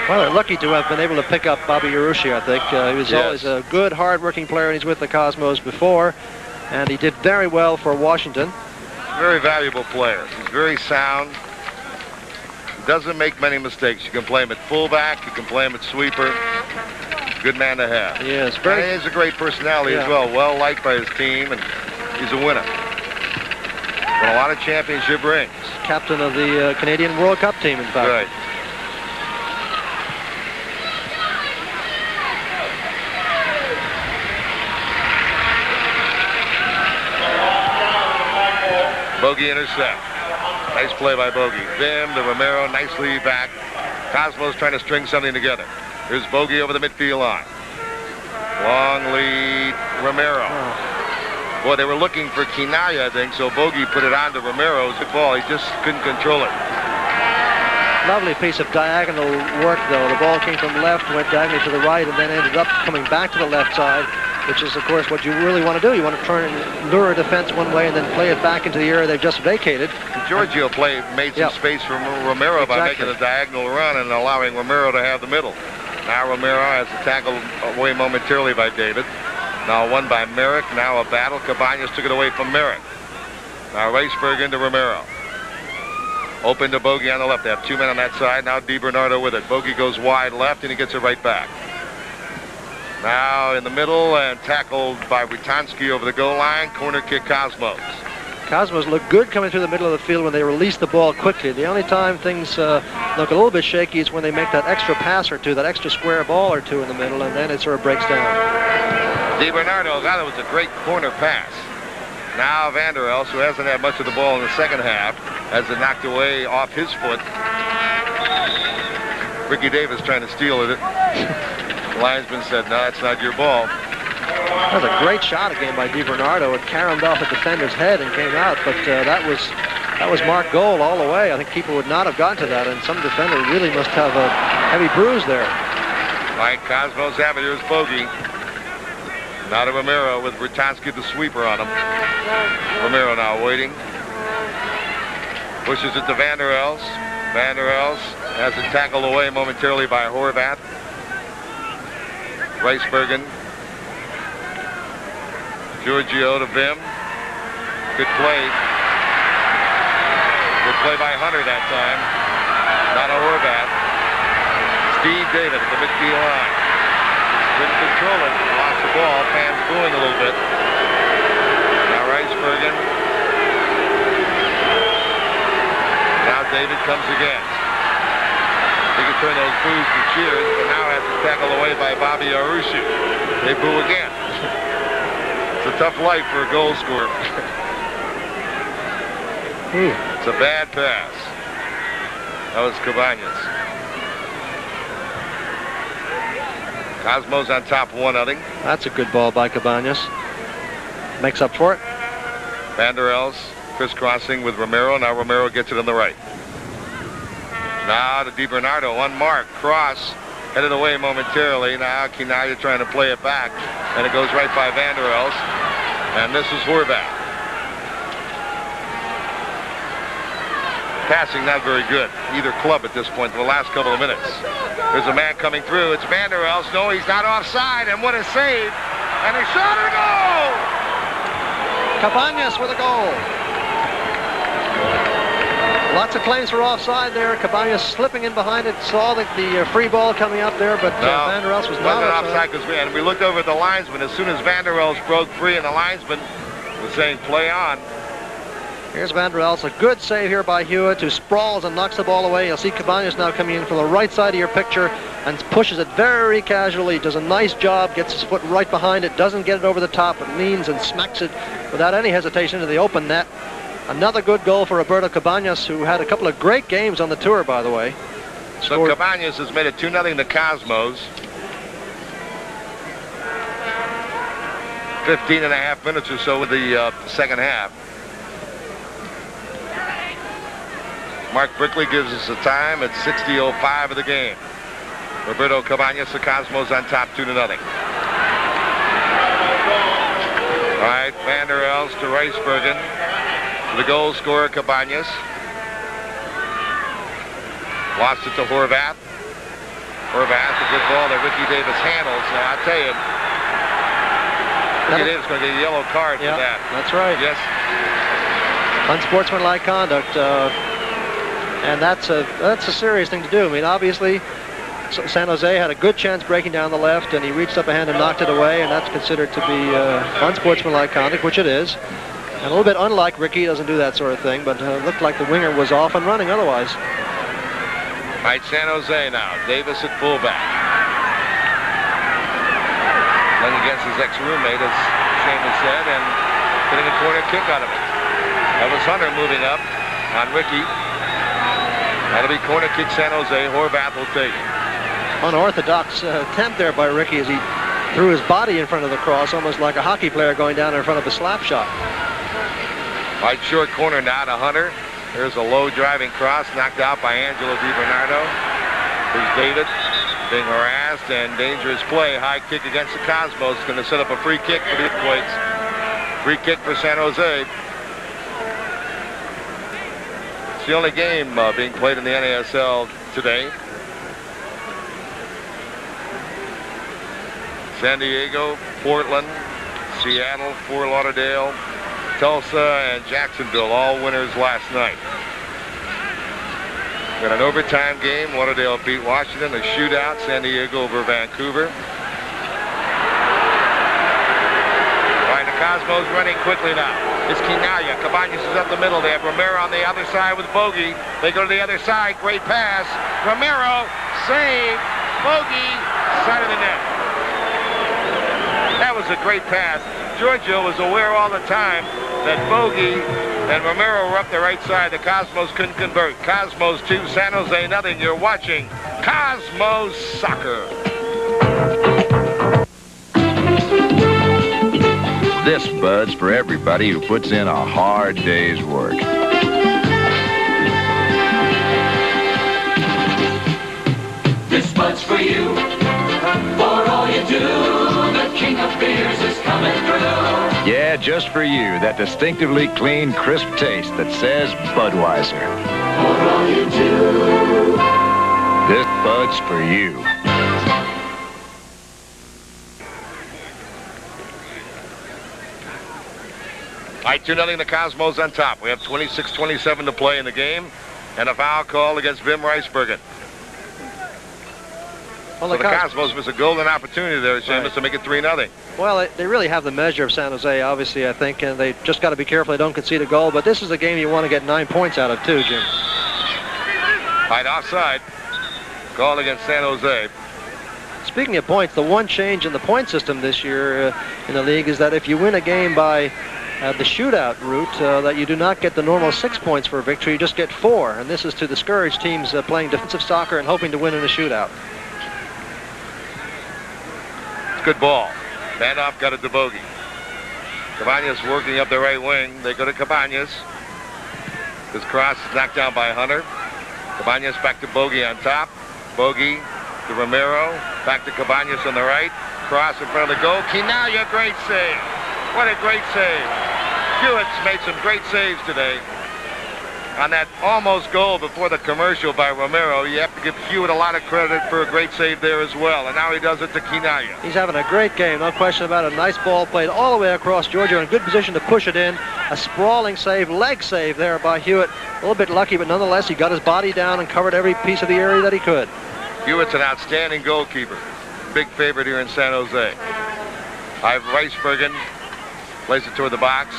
Well, they're lucky to have been able to pick up Bobby Urushi, I think. He was always a good, hard-working player, and he's with the Cosmos before, and he did very well for Washington. Very valuable player. He's very sound. Doesn't make many mistakes. You can play him at fullback. You can play him at sweeper. Good man to have. Yes, and he has a great personality as well. Well liked by his team, and he's a winner. Won a lot of championship rings. Captain of the Canadian World Cup team, in fact. Right. Bogey intercept. Nice play by Bogey. Vim to Romero, nicely back. Cosmos trying to string something together. Here's Bogey over the midfield line. Long lead, Romero. Boy, they were looking for Quinaya, I think, so Bogey put it on to Romero's good ball. He just couldn't control it. Lovely piece of diagonal work, though. The ball came from left, went diagonally to the right, and then ended up coming back to the left side, which is, of course, what you really want to do. You want to try and lure a defense one way and then play it back into the area they've just vacated. Giorgio made some space for Romero by making a diagonal run and allowing Romero to have the middle. Now Romero has the tackle away momentarily by David. Now won by Merrick. Now a battle. Cabañas took it away from Merrick. Now Riceberg into Romero. Open to Bogey on the left. They have 2 men on that side. Now DiBernardo with it. Bogey goes wide left, and he gets it right back. Now in the middle and tackled by Witanski over the goal line. Corner kick Cosmos. Cosmos look good coming through the middle of the field when they release the ball quickly. The only time things look a little bit shaky is when they make that extra pass or two, that extra square ball or two in the middle, and then it sort of breaks down. DiBernardo, that was a great corner pass. Now Vander Els, who hasn't had much of the ball in the second half, has it knocked away off his foot. Ricky Davis trying to steal it. The linesman said, no, that's not your ball. That was a great shot again by DiBernardo. It caromed off a defender's head and came out, but that was marked goal all the way. I think keeper would not have gotten to that, and some defender really must have a heavy bruise there. Like Cosmos have it. Here's Bogey. Now to Romero with Bertansky the sweeper on him. Romero now waiting. Pushes it to Vander Els. Vander Els has it tackled away momentarily by Horvath. Ricebergen. Giorgio to Vim. Good play. Good play by Hunter that time. Not a Horvath. Steve David at the midfield line. Couldn't control it. Lost the ball. Fans booing a little bit. Now Ricebergen. Now David comes again. He can turn those boos to cheers, but now has to tackle away by Bobby Urushi. They boo again. It's a tough life for a goal scorer. It's a bad pass. That was Cabañas. Cosmos on top 1-0. That's a good ball by Cabañas. Makes up for it. Vander Els crisscrossing with Romero. Now Romero gets it on the right. Now to DiBernardo, unmarked, cross, headed away momentarily. Now Quinaya trying to play it back, and it goes right by Vander Els, and this is Horvath. Passing not very good, either club at this point for the last couple of minutes. There's a man coming through, it's Vander Els. No, he's not offside, and what a save, and he shot a goal! Cabañas with a goal. Lots of claims for offside there. Cabañas slipping in behind it, saw the free ball coming up there, but Vander Els was not offside. And we looked over at the linesman. As soon as Vander Els broke free and the linesman was saying play on. Here's Vander Els, a good save here by Hewitt, who sprawls and knocks the ball away. You'll see Cabañas now coming in from the right side of your picture and pushes it very casually. Does a nice job, gets his foot right behind it, doesn't get it over the top, but leans and smacks it without any hesitation into the open net. Another good goal for Roberto Cabañas, who had a couple of great games on the tour, by the way. So Cabañas has made it 2-0 to Cosmos. 15.5 minutes or so with the second half. Mark Brickley gives us the time at 60:05 of the game. Roberto Cabañas, the Cosmos on top 2-0. All right, Van der Els to Ricebergen. The goal scorer, Cabañas. Lost it to Horvath. Horvath, a good ball that Ricky Davis handles. Now, I'll tell you, Ricky Davis is going to get a yellow card for that. That's right. Yes. Unsportsmanlike conduct. And that's a serious thing to do. I mean, obviously, San Jose had a good chance breaking down the left, and he reached up a hand and knocked it away, and that's considered to be unsportsmanlike conduct, which it is. And a little bit unlike Ricky, he doesn't do that sort of thing, but looked like the winger was off and running otherwise. All right, San Jose now. Davis at fullback. Playing against his ex-roommate, as Seamus said, and getting a corner kick out of it. That was Hunter moving up on Ricky. That'll be corner kick San Jose. Horvath will take it. Unorthodox attempt there by Ricky as he threw his body in front of the cross, almost like a hockey player going down in front of a slap shot. Right short corner now to Hunter. There's a low driving cross knocked out by Angelo DiBernardo. Here's David being harassed and dangerous play. High kick against the Cosmos. Going to set up a free kick for the Earthquakes. Free kick for San Jose. It's the only game being played in the NASL today. San Diego, Portland, Seattle, Fort Lauderdale, Tulsa, and Jacksonville, all winners last night. Got an overtime game. Lauderdale beat Washington. A shootout. San Diego over Vancouver. All right, the Cosmos running quickly now. It's Quinaya. Cabañas is up the middle. They have Romero on the other side with Bogey. They go to the other side. Great pass. Romero, save. Bogey, side of the net. That was a great pass. Giorgio was aware all the time that Bogey and Romero were up the right side. The Cosmos couldn't convert. Cosmos 2, San Jose nothing. You're watching Cosmos Soccer. This Bud's for everybody who puts in a hard day's work. This Bud's for you, for all you do. The king of beers is coming through. Yeah, just for you, that distinctively clean, crisp taste that says Budweiser. For all you do. This Bud's for you. All right, 2-0 the Cosmos on top. We have 26-27 to play in the game, and a foul call against Wim Ricebergen. Well, so the Cosmos was a golden opportunity there, Seamus, to make it 3-0. Well, they really have the measure of San Jose, obviously, I think, and they just got to be careful they don't concede a goal. But this is a game you want to get 9 points out of, too, Jim. Right offside. Call against San Jose. Speaking of points, the one change in the point system this year in the league is that if you win a game by the shootout route, that you do not get the normal 6 points for a victory, you just get 4. And this is to discourage teams playing defensive soccer and hoping to win in a shootout. Good ball. Bandoff got it to Bogey. Cabañas working up the right wing. They go to Cabañas. His cross is knocked down by Hunter. Cabañas back to Bogey on top. Bogey to Romero. Back to Cabañas on the right. Cross in front of the goal. Quinaya, great save. What a great save. Hewitt's made some great saves today. On that almost goal before the commercial by Romero, you have to give Hewitt a lot of credit for a great save there as well. And now he does it to Quinaya. He's having a great game, no question about it. A nice ball played all the way across Georgia in good position to push it in. A sprawling save, leg save there by Hewitt. A little bit lucky, but nonetheless, he got his body down and covered every piece of the area that he could. Hewitt's an outstanding goalkeeper. Big favorite here in San Jose. I've Ricebergen plays it toward the box.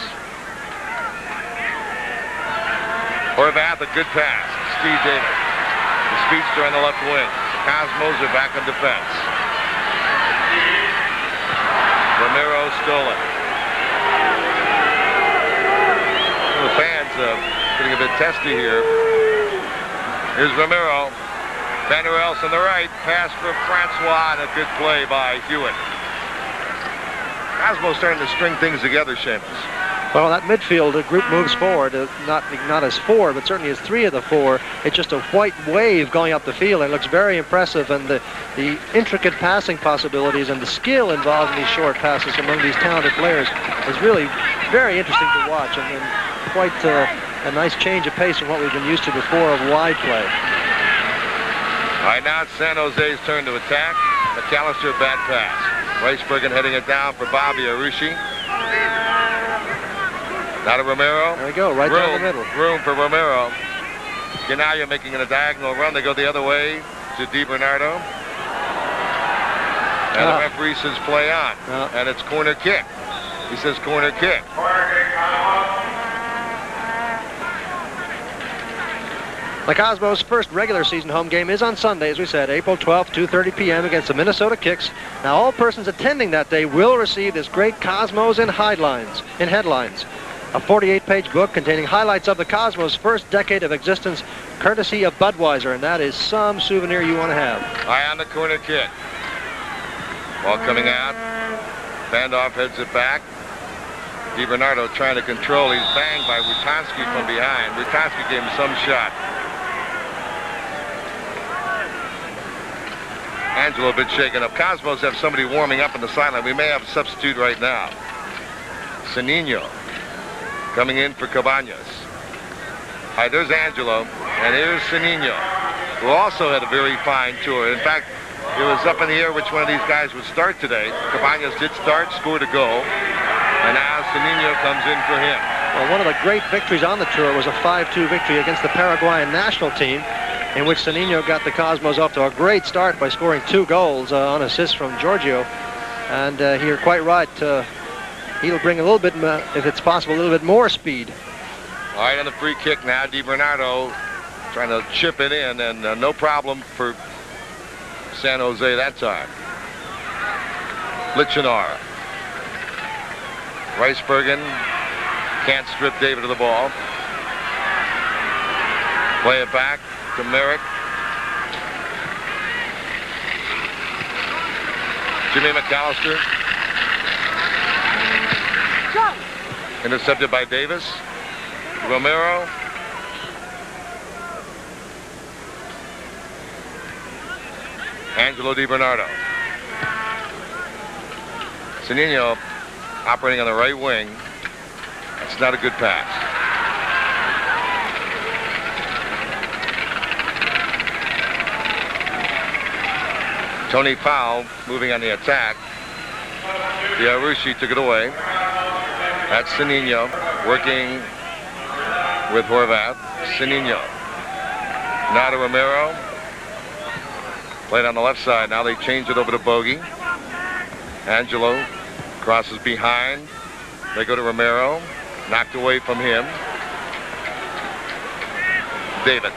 Horvath, a good pass. Steve Davis. The speedster on the left wing. The Cosmos are back in defense. Romero stolen. The fans getting a bit testy here. Here's Romero. Vander Elst on the right. Pass for Francois, and a good play by Hewitt. Cosmo's starting to string things together, Seamus. Well, that midfield group moves forward, not as four, but certainly as three of the four. It's just a white wave going up the field, and it looks very impressive. And the intricate passing possibilities and the skill involved in these short passes among these talented players is really very interesting to watch, and quite a nice change of pace from what we've been used to before of wide play. All right, now it's San Jose's turn to attack. McAllister, bad pass. Weisbergen heading it down for Bobby Arushi. Now to Romero. There we go, right down the middle. Room for Romero. Ganaya making it a diagonal run. They go the other way to DiBernardo. And the referee says play on. And it's corner kick. He says corner kick. The Cosmos' first regular season home game is on Sunday, as we said, April 12th, 2:30 p.m. against the Minnesota Kicks. Now, all persons attending that day will receive this great Cosmos in headlines. A 48-page book containing highlights of the Cosmos' first decade of existence, courtesy of Budweiser, and that is some souvenir you want to have. Eye on the corner kick. Ball coming out. Bandorf heads it back. DiBernardo trying to control. He's banged by Rutanski from behind. Rutanski gave him some shot. Angelo a bit shaken up. Cosmos have somebody warming up in the sideline. We may have a substitute right now. Sanino coming in for Cabañas. All right, there's Angelo, and here's Sanino, who also had a very fine tour. In fact, it was up in the air which one of these guys would start today. Cabañas did start, scored a goal, and now Sanino comes in for him. Well, one of the great victories on the tour was a 5-2 victory against the Paraguayan national team, in which Sanino got the Cosmos off to a great start by scoring 2 goals on assist from Giorgio. And you're quite right. He'll bring a little bit, if it's possible, a little bit more speed. All right, on the free kick now, DiBernardo trying to chip it in, and no problem for San Jose that time. Lichenar. Weisbergen can't strip David of the ball. Play it back to Merrick. Jimmy McAllister. Intercepted by Davis. Romero. Angelo DiBernardo. Sanino operating on the right wing. That's not a good pass. Tony Powell moving on the attack. Arushi took it away. That's Sanino working with Horvath. Sanino. Now to Romero. Played on the left side. Now they change it over to Bogey. Angelo crosses behind. They go to Romero. Knocked away from him. David.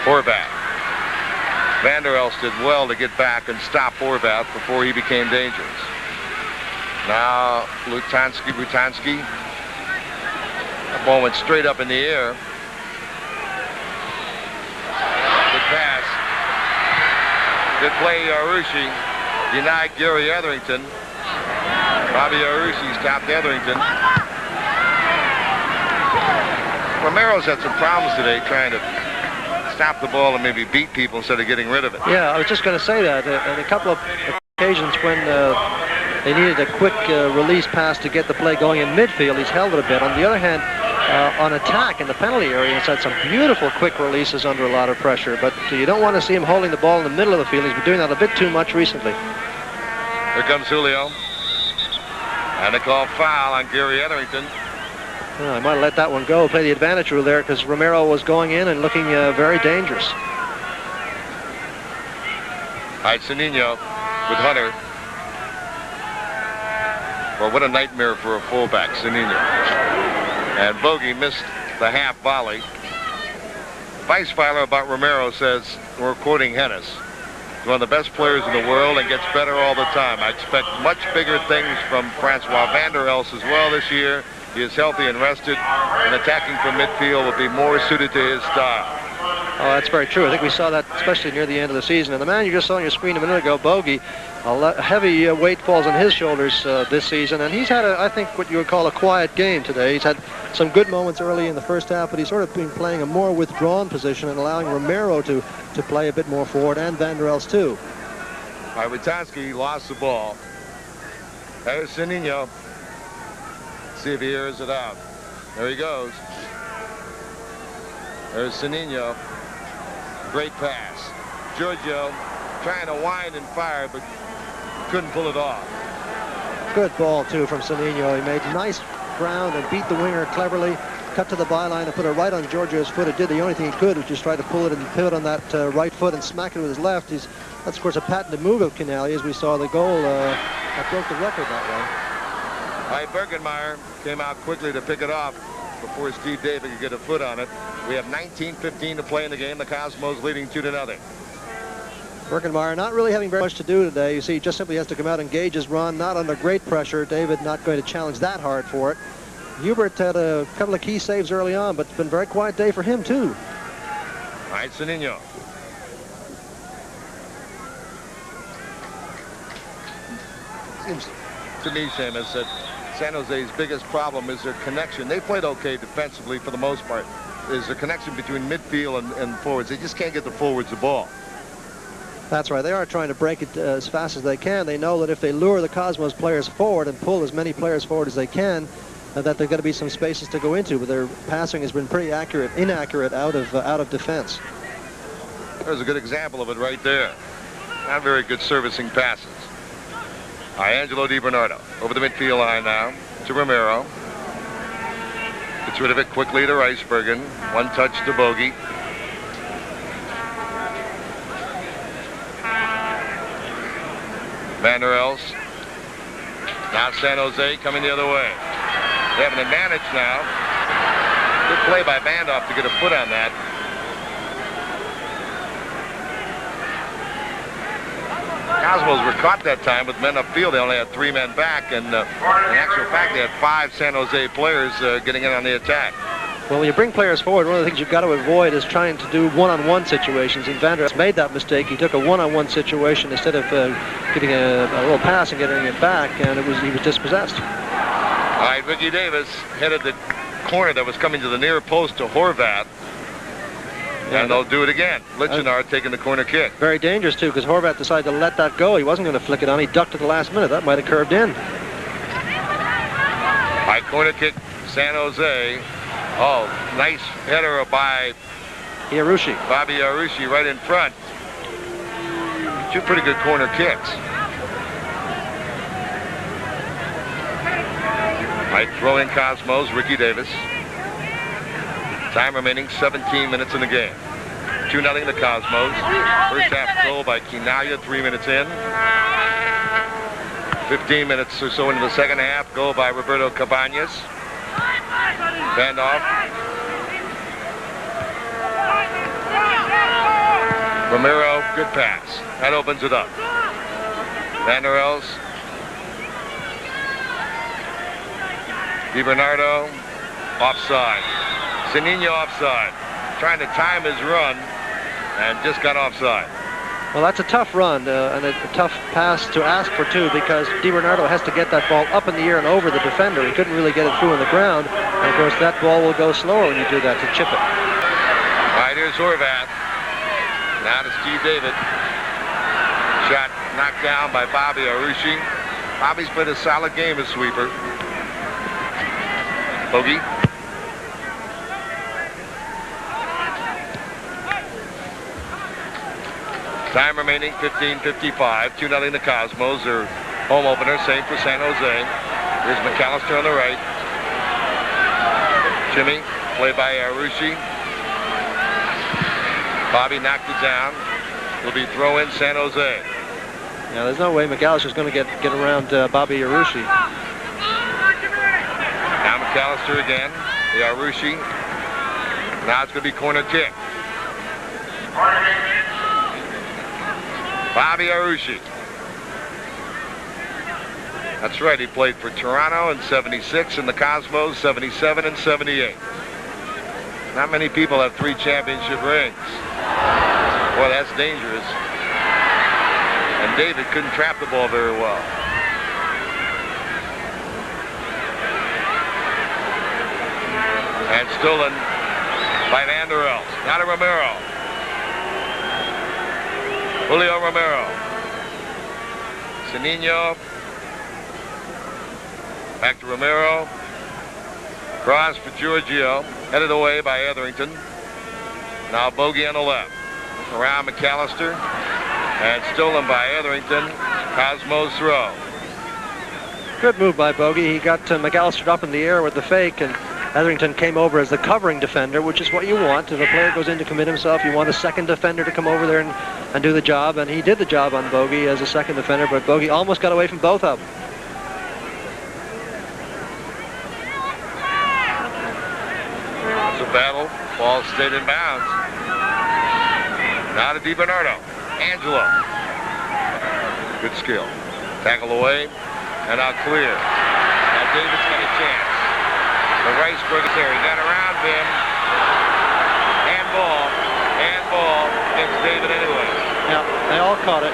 Horvath. Vander Elst did well to get back and stop Horvath before he became dangerous. Now Rutanski. That ball went straight up in the air. Good pass. Good play, Arushi. Denied Gary Etherington. Bobby Arushi stopped Etherington. Romero's had some problems today trying to stop the ball and maybe beat people instead of getting rid of it. Yeah, I was just going to say that. On a couple of occasions when they needed a quick release pass to get the play going in midfield, he's held it a bit. On the other hand, on attack in the penalty area, he's had some beautiful quick releases under a lot of pressure. But you don't want to see him holding the ball in the middle of the field. He's been doing that a bit too much recently. Here comes Julio. And they call foul on Gary Etherington. Well, I might have let that one go, play the advantage rule there, because Romero was going in and looking very dangerous. All right, Sanino with Hunter. Well, what a nightmare for a fullback, Sanino. And Bogey missed the half volley. Weisweiler about Romero says, we're quoting Hennis, one of the best players in the world and gets better all the time. I expect much bigger things from Francois van der Elst as well this year. He is healthy and rested, and attacking from midfield will be more suited to his style. Oh, that's very true. I think we saw that especially near the end of the season. And the man you just saw on your screen a minute ago, Bogey, a heavy weight falls on his shoulders this season. And he's had, I think, what you would call a quiet game today. He's had some good moments early in the first half, but he's sort of been playing a more withdrawn position and allowing Romero to play a bit more forward, and van der Elst too. All right, Witanski lost the ball. There's Sanino. See if he airs it out. There he goes. There's Sanino. Great pass. Giorgio trying to wind and fire, but couldn't pull it off. Good ball, too, from Sanino. He made nice ground and beat the winger cleverly, cut to the byline and put it right on Giorgio's foot. It did the only thing he could was just try to pull it and pivot on that right foot and smack it with his left. That's, of course, a patented move of Canali, as we saw the goal that broke the record that way. Bergenmeyer came out quickly to pick it off before Steve David could get a foot on it. We have 19:15 to play in the game. The Cosmos leading 2-0. Bergenmeyer not really having very much to do today. You see, he just simply has to come out and gauge his run, not under great pressure. David not going to challenge that hard for it. Hubert had a couple of key saves early on, but it's been a very quiet day for him, too. All right, Sanino. Seems to me, Seamus, that San Jose's biggest problem is their connection. They played okay defensively for the most part. Is the connection between midfield and forwards. They just can't get the forwards the ball. That's right. They are trying to break it as fast as they can. They know that if they lure the Cosmos players forward and pull as many players forward as they can, that there are going to be some spaces to go into. But their passing has been pretty inaccurate out of defense. There's a good example of it right there. Not very good servicing passes. Angelo Di Bernardo over the midfield line now to Romero. Gets rid of it quickly to Reisbergen. One touch to Bogey. Van der Elst. Now San Jose coming the other way. They have an advantage now. Good play by Bandoff to get a foot on that. Cosmos were caught that time with men upfield. They only had 3 men back, and in actual fact, they had 5 San Jose players getting in on the attack. Well, when you bring players forward, one of the things you've got to avoid is trying to do one-on-one situations. And Van der Elst made that mistake. He took a one-on-one situation instead of getting a little pass and getting it back, and he was dispossessed. All right, Ricky Davis headed the corner that was coming to the near post to Horvath. And they'll do it again. Lichenard taking the corner kick. Very dangerous, too, because Horvath decided to let that go. He wasn't going to flick it on. He ducked at the last minute. That might have curved in. High corner kick, San Jose. Oh, nice header by Iarusci. Bobby Iarusci right in front. 2 pretty good corner kicks. Right, throw in Cosmos, Ricky Davis. Time remaining 17 minutes in the game. 2-0 the Cosmos. First half goal by Quinaglia 3 minutes in. 15 minutes or so into the second half, goal by Roberto Cabañas. Bandoff. Romero, good pass. That opens it up. Van der Elst. Di Bernardo, offside. Sanino offside. Trying to time his run and just got offside. Well, that's a tough run and a tough pass to ask for, too, because Di Bernardo has to get that ball up in the air and over the defender. He couldn't really get it through on the ground. And, of course, that ball will go slower when you do that to chip it. All right, here's Horvath. Now to Steve David. Shot knocked down by Bobby Iarusci. Bobby's played a solid game as sweeper. Bogey. Time remaining 15:55. 2-0 the Cosmos. Their home opener, same for San Jose. Here's McAllister on the right. Jimmy, played by Iarusci. Bobby knocked it down. It'll be throw in San Jose. Yeah, there's no way McAllister's going to get around Bobby Iarusci. Now McAllister again. The Iarusci. Now it's going to be corner kick. Bobby Arushi. That's right, he played for Toronto in 76 and the Cosmos 77 and 78. Not many people have 3 championship rings. Boy, that's dangerous. And David couldn't trap the ball very well. And stolen by Van der Els. Now to Romero. Julio Romero. Sanino. Back to Romero. Cross for Giorgio. Headed away by Etherington. Now Bogey on the left. Around McAllister. And stolen by Etherington. Cosmos throw. Good move by Bogey. He got McAllister up in the air with the fake, and Etherington came over as the covering defender, which is what you want. If a player goes in to commit himself, you want a second defender to come over there and do the job, and he did the job on Bogey as a second defender, but Bogey almost got away from both of them. It's a battle. Ball stayed in bounds. Now to DiBernardo. Angelo. Good skill. Tackle away. And out clear. Now David's got a chance. The Riceburg is there. He got around him. Handball. Handball against David anyway. Yeah, they all caught it.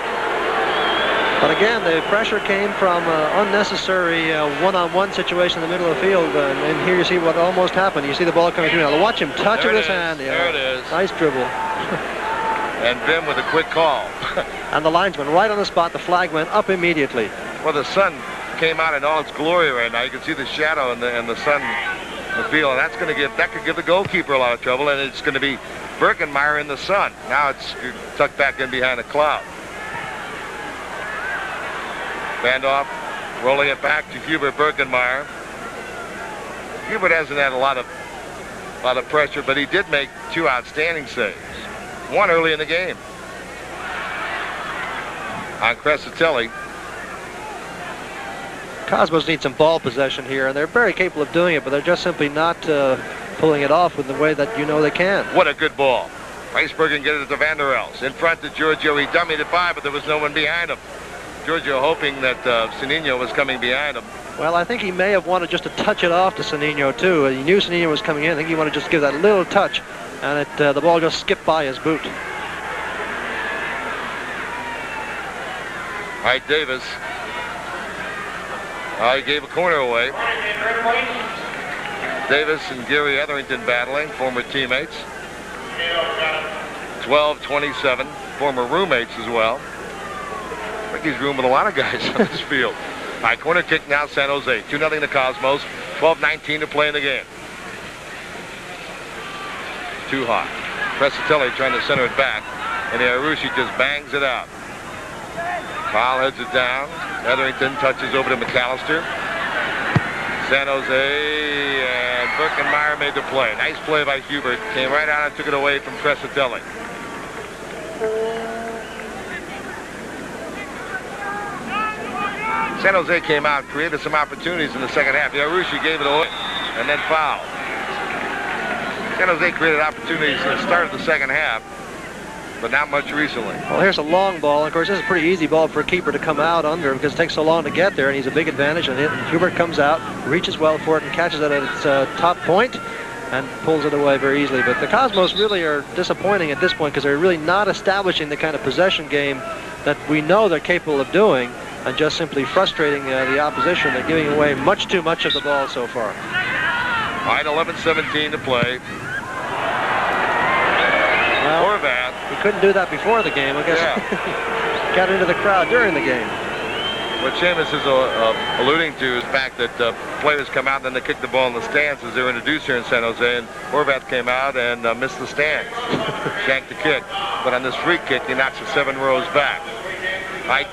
But again, the pressure came from unnecessary one-on-one situation in the middle of the field. And here you see what almost happened. You see the ball coming through. Now watch him touch it with his hand. Yeah. There it is. Nice dribble. And Bim with a quick call. And the linesman right on the spot. The flag went up immediately. Well, the sun came out in all its glory right now. You can see the shadow and the sun in the field, and that could give the goalkeeper a lot of trouble. And it's going to be Birkenmeyer in the sun. Now it's tucked back in behind a cloud. Bandoff, rolling it back to Hubert Birkenmeyer. Hubert hasn't had a lot of pressure, but he did make 2 outstanding saves. One early in the game on Crescitelli. Cosmos need some ball possession here, and they're very capable of doing it, but they're just simply not pulling it off with the way that you know they can. What a good ball. Riceburg can get it to Van der Els. In front to Giorgio. He dummied it by, but there was no one behind him. Giorgio hoping that Sanino was coming behind him. Well, I think he may have wanted just to touch it off to Sanino, too. He knew Sanino was coming in. I think he wanted to just give that little touch, and the ball just skipped by his boot. All right, Davis. He gave a corner away. Davis and Gary Etherington battling, former teammates. 12-27, former roommates as well. I think he's rooming with a lot of guys on this field. All right, corner kick now, San Jose. 2-0 to Cosmos. 12-19 to play in the game. Too hot. Crescitelli trying to center it back, and Arushi just bangs it out. Foul heads it down. Etherington touches over to McAllister. San Jose, and Birkenmeyer made the play. Nice play by Hubert. Came right out and took it away from Crescitelli. San Jose came out, created some opportunities in the second half. Arushi gave it away and then fouled. San Jose created opportunities at the start of the second half, but not much recently. Well, here's a long ball. Of course, this is a pretty easy ball for a keeper to come out under because it takes so long to get there, and he's a big advantage on it. And Hubert comes out, reaches well for it, and catches it at its top point and pulls it away very easily. But the Cosmos really are disappointing at this point because they're really not establishing the kind of possession game that we know they're capable of doing, and just simply frustrating the opposition. They're giving away much too much of the ball so far. All right, 11-17 to play. Well, Horvath. He couldn't do that before the game, I guess. Yeah. Got into the crowd during the game. What Seamus is alluding to is the fact that players come out and then they kick the ball in the stands as they're introduced here in San Jose, and Horvath came out and missed the stands. Shanked the kick. But on this free kick, he knocks it 7 rows back. Right.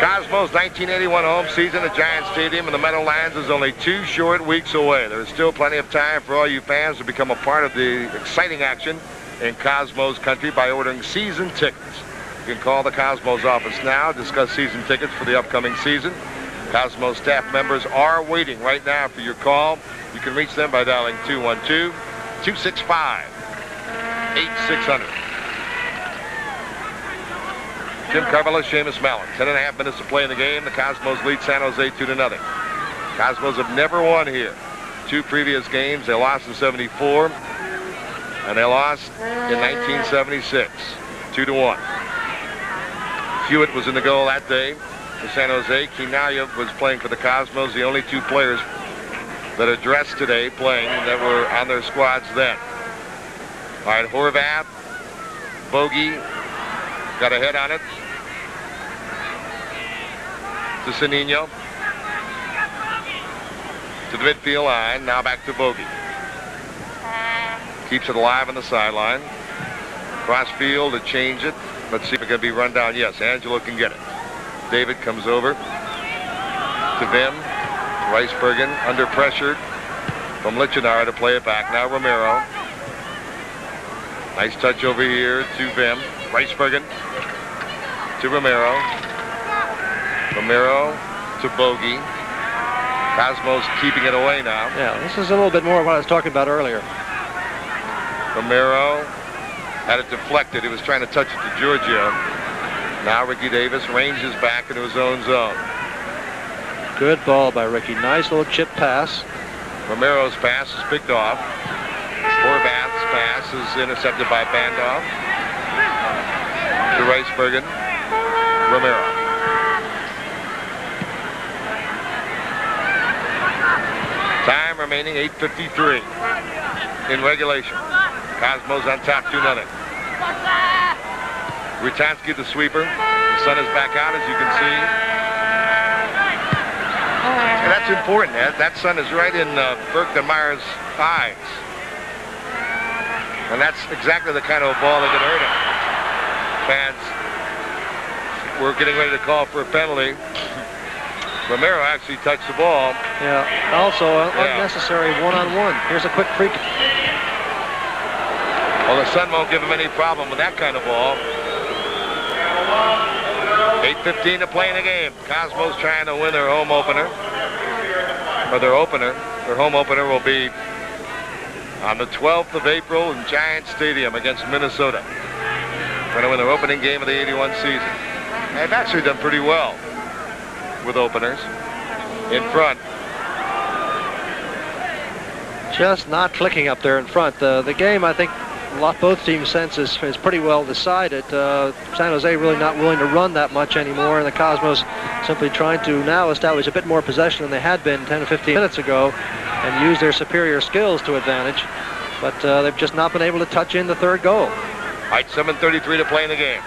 Cosmos 1981 home season at Giant Stadium in the Meadowlands is only 2 short weeks away. There is still plenty of time for all you fans to become a part of the exciting action in Cosmos country by ordering season tickets. You can call the Cosmos office now, discuss season tickets for the upcoming season. Cosmos staff members are waiting right now for your call. You can reach them by dialing 212-265-8600. Jim Carvalho, Seamus Mallon. 10.5 minutes to play in the game. The Cosmos lead San Jose 2-0. Cosmos have never won here. 2 previous games, they lost in 74, and they lost in 1976, 2-1. Hewitt was in the goal that day for San Jose. Quinaya was playing for the Cosmos, the only 2 players that are dressed today playing that were on their squads then. All right, Horvath, Bogey, got a head on it to Sanino. To the midfield line, now back to Bogey. Keeps it alive on the sideline. Cross field to change it. Let's see if it can be run down. Yes, Angelo can get it. David comes over to Vim. Ricebergen under pressure from Lichenara to play it back. Now Romero. Nice touch over here to Vim. Ricebergen to Romero. Romero to Bogey. Cosmos keeping it away now. Yeah, this is a little bit more of what I was talking about earlier. Romero had it deflected. He was trying to touch it to Giorgio. Now Ricky Davis ranges back into his own zone. Good ball by Ricky. Nice little chip pass. Romero's pass is picked off. Horvath's pass is intercepted by Bandoff. To Ricebergen. Romero. Time remaining 8:53 in regulation. Cosmos on top 2-0. Rutanski the sweeper. The sun is back out, as you can see. And that's important. That sun is right in Birkenmeyer's eyes. And that's exactly the kind of ball that can hurt him. Fans were getting ready to call for a penalty. Romero actually touched the ball. Yeah, also unnecessary one-on-one. Here's a quick free kick. Well, the sun won't give him any problem with that kind of ball. 8:15 to play in the game. Cosmos trying to win their home opener. Or their opener. Their home opener will be on the 12th of April in Giant Stadium against Minnesota. Going to win their opening game of the 81 season. They've actually done pretty well with openers in front. Just not clicking up there in front. The game, I think, both teams' sense is pretty well decided. San Jose really not willing to run that much anymore, and the Cosmos simply trying to now establish a bit more possession than they had been 10 to 15 minutes ago and use their superior skills to advantage. But they've just not been able to touch in the third goal. All right, 7:33 to play in the game.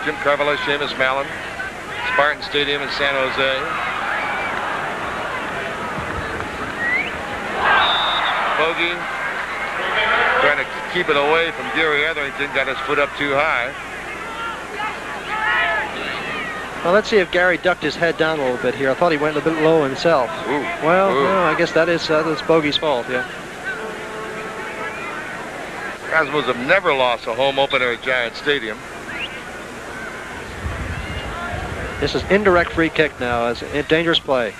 Jim Carvalho, Seamus Mallon. Spartan Stadium in San Jose. Bogey trying to keep it away from Gary Etherington, got his foot up too high. Well, let's see if Gary ducked his head down a little bit here. I thought he went a bit low himself. Ooh. Well, no, I guess that's Bogey's fault, yeah. Cosmos have never lost a home opener at Giant Stadium. This is indirect free kick now as a dangerous play.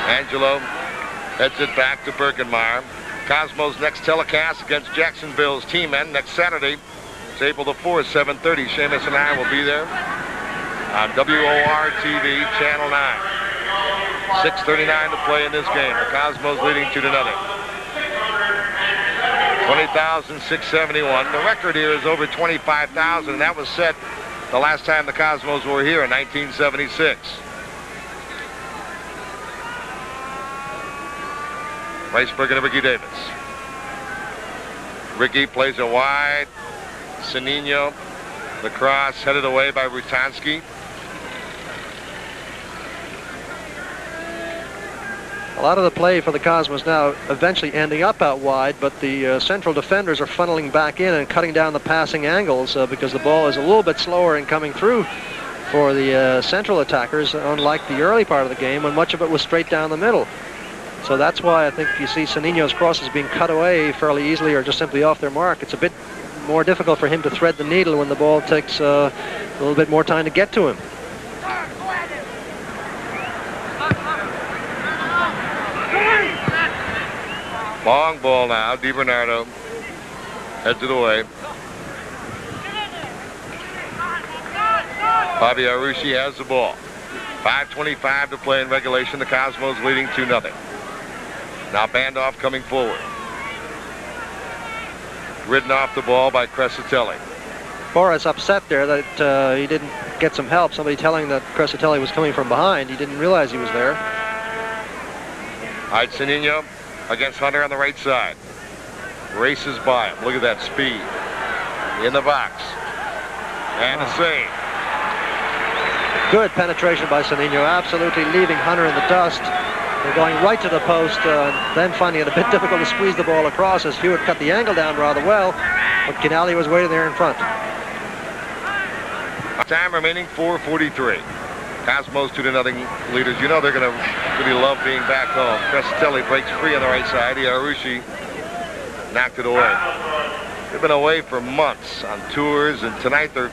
Angelo heads it back to Birkenmeyer. Cosmos' next telecast against Jacksonville's team end next Saturday. It's April the 4th, 7:30. Seamus and I will be there on WOR-TV, Channel 9. 6:39 to play in this game. The Cosmos leading 2-0. 20,671. The record here is over 25,000, and that was set the last time the Cosmos were here in 1976. Ricebergen and Ricky Davis. Ricky plays it wide. Sanino, the cross headed away by Rutanski. A lot of the play for the Cosmos now eventually ending up out wide, but the central defenders are funneling back in and cutting down the passing angles because the ball is a little bit slower in coming through for the central attackers, unlike the early part of the game when much of it was straight down the middle. So that's why I think you see Sanino's crosses being cut away fairly easily or just simply off their mark. It's a bit more difficult for him to thread the needle when the ball takes a little bit more time to get to him. Long ball now. DiBernardo heads it away. Bobby Arushi has the ball. 5:25 to play in regulation. The Cosmos leading 2-0. Now Bandoff coming forward. Ridden off the ball by Crescitelli. Boris upset there that he didn't get some help. Somebody telling that Crescitelli was coming from behind. He didn't realize he was there. All right, Sanino against Hunter on the right side. Races by him. Look at that speed. In the box. And a save. Good penetration by Sanino. Absolutely leaving Hunter in the dust. They're going right to the post, then finding it a bit difficult to squeeze the ball across as Hewitt cut the angle down rather well. But Canali was waiting there in front. Time remaining 4:43. Cosmos 2-0 leaders. You know they're going to really love being back home. Crescitelli breaks free on the right side. Arushi knocked it away. They've been away for months on tours, and tonight they're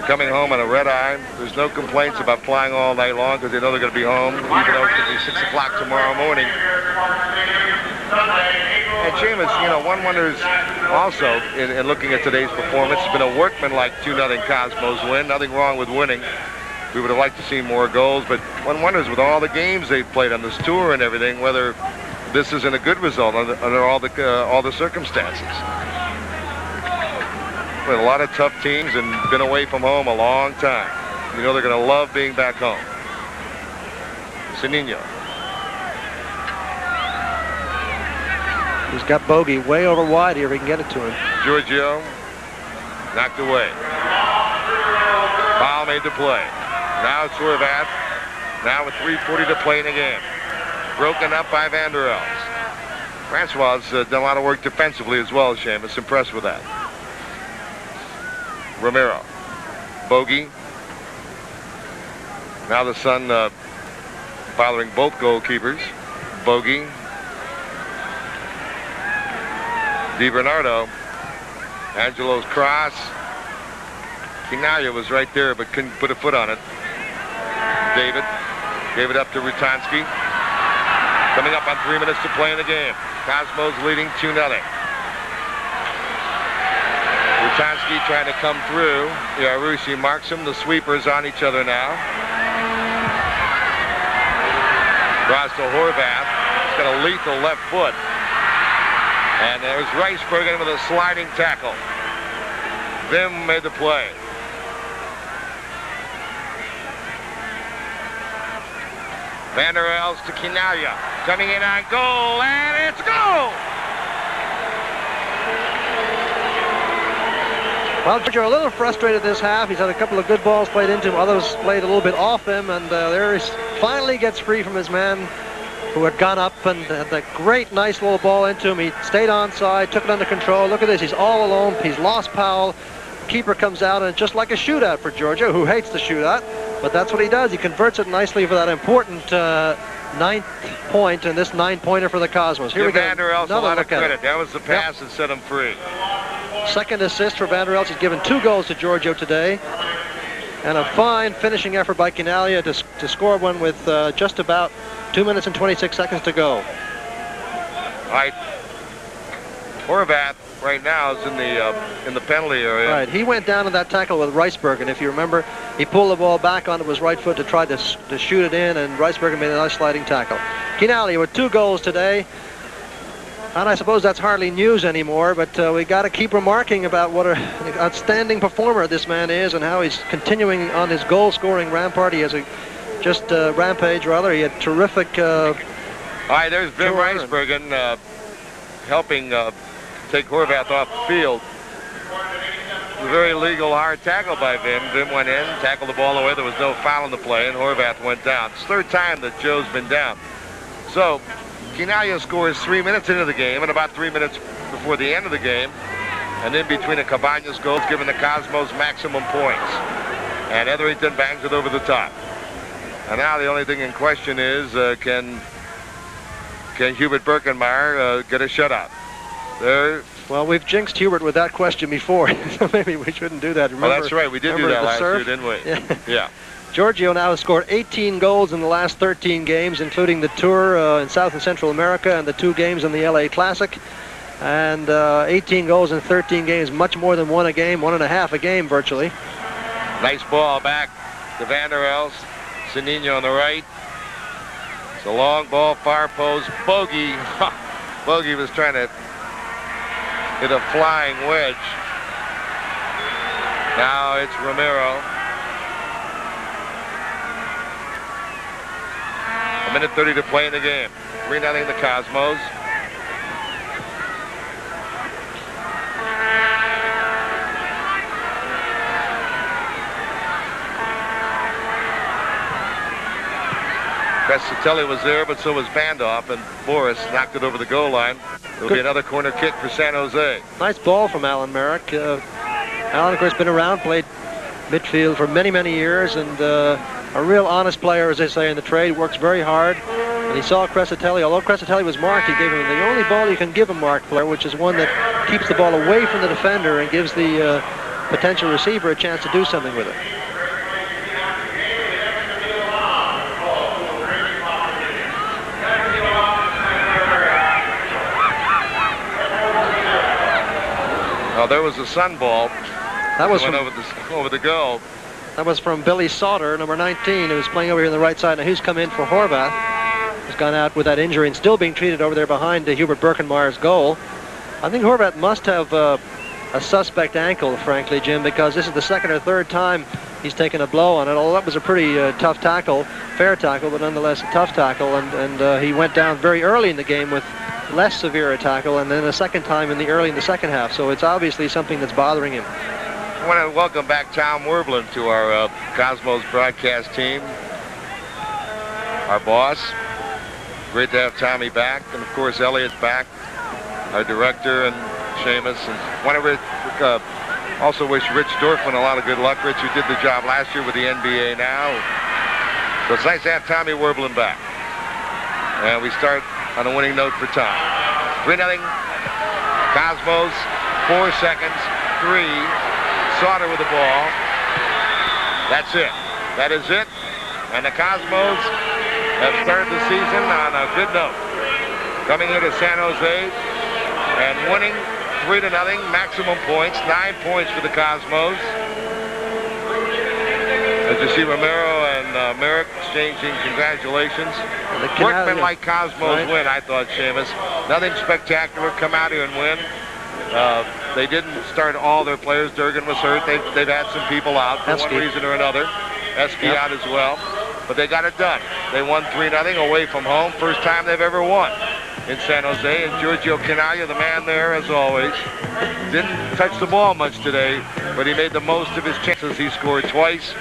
coming home on a red eye. There's no complaints about flying all night long because they know they're going to be home, even though it could be 6 o'clock tomorrow morning. And Seamus, you know, one wonders also, in looking at today's performance, it's been a workmanlike 2-0 Cosmos win. Nothing wrong with winning. We would have liked to see more goals, but one wonders with all the games they've played on this tour and everything, whether this isn't a good result under all the circumstances. Played a lot of tough teams and been away from home a long time. You know they're going to love being back home. Sanino. He's got Bogey way over wide here if he can get it to him. Giorgio knocked away. Foul made the play. Now it's Horvath. Now with 3:40 to play in the game. Broken up by Van der Els. Francois done a lot of work defensively as well, Seamus. Impressed with that. Romero. Bogey. Now the Sun following both goalkeepers. Bogey. DiBernardo. Angelo's cross. Quinaglia was right there but couldn't put a foot on it. David gave it up to Rutanski. Coming up on 3 minutes to play in the game. Cosmos leading 2-0. Rutanski trying to come through. Arushi marks him. The sweepers on each other now. Draws to Horvath. He's got a lethal left foot. And there's Ricebergen with a sliding tackle. Vim made the play. Van der Els to Quinaglia. Coming in on goal, and it's a goal! Well, Giorgio a little frustrated this half. He's had a couple of good balls played into him. Others played a little bit off him, and there he finally gets free from his man who had gone up and had that great, nice little ball into him. He stayed onside, took it under control. Look at this. He's all alone. He's lost Powell. Keeper comes out, and it's just like a shootout for Giorgio, who hates the shootout. But that's what he does. He converts it nicely for that important ninth point, and this 9-pointer for the Cosmos. Here we go. Van der Els a lot of credit. That was the pass that set him free. Second assist for Van der Els. He's given 2 goals to Giorgio today. And a fine finishing effort by Quinaglia to score one with just about 2 minutes and 26 seconds to go. All right. Horvath right now is in the penalty area. Right. He went down in that tackle with Ricebergen. If you remember, he pulled the ball back onto his right foot to try to shoot it in, and Ricebergen made a nice sliding tackle. Quinaglia with 2 goals today. And I suppose that's hardly news anymore, but we got to keep remarking about what an outstanding performer this man is and how he's continuing on his goal-scoring rampart. He has rampage, rather. He had terrific... All right, there's Vim Ricebergen helping take Horvath off the field. A very legal hard tackle by Vim. Vim went in, tackled the ball away. There was no foul in the play, and Horvath went down. It's the 3rd time that Joe's been down. So Quinaglia scores 3 minutes into the game and about 3 minutes before the end of the game. And in between a Cabañas goal, giving the Cosmos maximum points. And Etherington bangs it over the top. And now the only thing in question is can Hubert Birkenmeier get a shutout? There. Well, we've jinxed Hubert with that question before, so maybe we shouldn't do that. Remember, well, that's right. We did do that last year, didn't we? Yeah. Yeah. Giorgio now has scored 18 goals in the last 13 games, including the tour in South and Central America and the 2 games in the LA Classic. And 18 goals in 13 games, much more than 1 a game, 1.5 a game virtually. Nice ball back to Vander Els. Sinino on the right. It's a long ball, far post. Bogey. Bogey was trying to hit a flying wedge. Now it's Romero. 1:30 to play in the game. 3-0 the Cosmos. Crescitelli was there, but so was Bandoff, and Boris knocked it over the goal line. It'll be another corner kick for San Jose. Nice ball from Alan Merrick. Alan, of course, been around, played midfield for many, many years, and a real honest player, as they say in the trade, works very hard. And he saw Crescitelli. Although Crescitelli was marked, he gave him the only ball you can give a marked player, which is one that keeps the ball away from the defender and gives the potential receiver a chance to do something with it. Oh, there was a sun ball. That was went from, over the goal. That was from Billy Sauter, number 19, who's playing over here on the right side. Now who's come in for Horvath. He's gone out with that injury and still being treated over there behind Hubert Birkenmeyer's goal. I think Horvath must have a suspect ankle, frankly, Jim, because this is the second or third time he's taken a blow on it. Although that was a pretty tough tackle, fair tackle, but nonetheless a tough tackle. And he went down very early in the game with less severe a tackle, and then a second time early in the second half. So it's obviously something that's bothering him. I want to welcome back Tom Werblin to our Cosmos broadcast team. Our boss. Great to have Tommy back, and of course Elliot's back, our director, and Seamus. And want to also wish Rich Dorfman a lot of good luck. Rich, who did the job last year with the NBA now. So it's nice to have Tommy Werblin back. And we start on a winning note for Tom. 3-0 Cosmos, 4 seconds, 3. Sauter with the ball. That's it. That is it. And the Cosmos have started the season on a good note. Coming into San Jose and winning 3-0, maximum points, 9 points for the Cosmos. As you see Romero and Merrick exchanging congratulations. Workman-like Cosmos win, I thought, Seamus. Nothing spectacular. Come out here and win. They didn't start all their players. Durgan was hurt. They've had some people out for one reason or another. Esky out as well. But they got it done. They won 3-0 away from home. First time they've ever won in San Jose. And Giorgio Canaglia, the man there, as always, didn't touch the ball much today, but he made the most of his chances. He scored twice,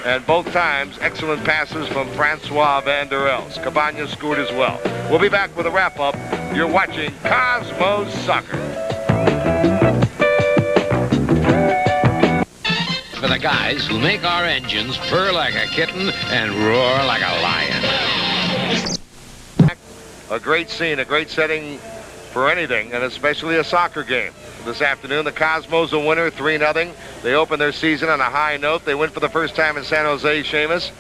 and both times excellent passes from Francois Vander Els. Cabañas scored as well. We'll be back with a wrap-up. You're watching Cosmos Soccer. For the guys who make our engines purr like a kitten and roar like a lion. A great scene, a great setting for anything, and especially a soccer game. This afternoon, the Cosmos a winner, 3-0. They open their season on a high note. They win for the first time in San Jose, Seamus,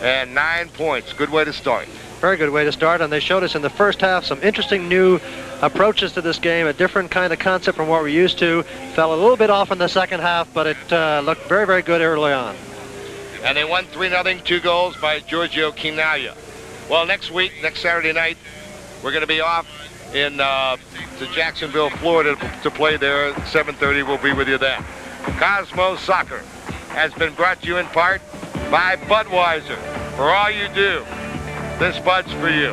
and 9 points. Good way to start. Very good way to start, and they showed us in the first half some interesting new approaches to this game, a different kind of concept from what we're used to. Fell a little bit off in the second half, but it looked very, very good early on. And they won 3-0, 2 goals by Giorgio Canaglia. Well, next week, next Saturday night, we're going to be off to Jacksonville, Florida to play there. At 7:30, we'll be with you then. Cosmos Soccer has been brought to you in part by Budweiser. For all you do, this Bud's for you.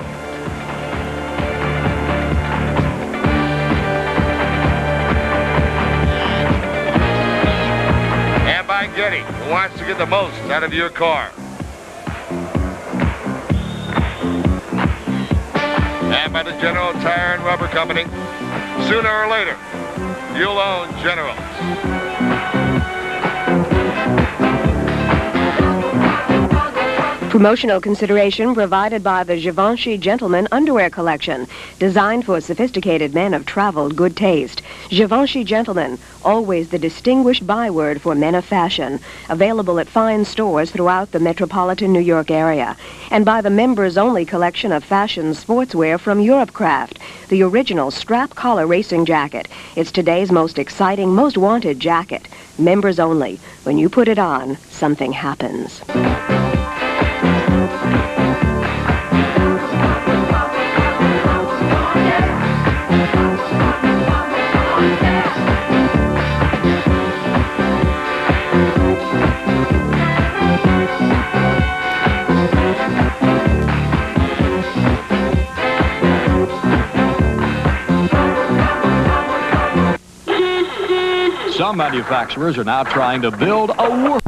And by Getty, who wants to get the most out of your car. And by the General Tire and Rubber Company. Sooner or later, you'll own Generals. Promotional consideration provided by the Givenchy Gentleman Underwear Collection, designed for sophisticated men of traveled good taste. Givenchy Gentleman, always the distinguished byword for men of fashion. Available at fine stores throughout the metropolitan New York area. And by the members-only collection of fashion sportswear from Europecraft, the original strap collar racing jacket. It's today's most exciting, most wanted jacket. Members only. When you put it on, something happens. Some manufacturers are now trying to build a world.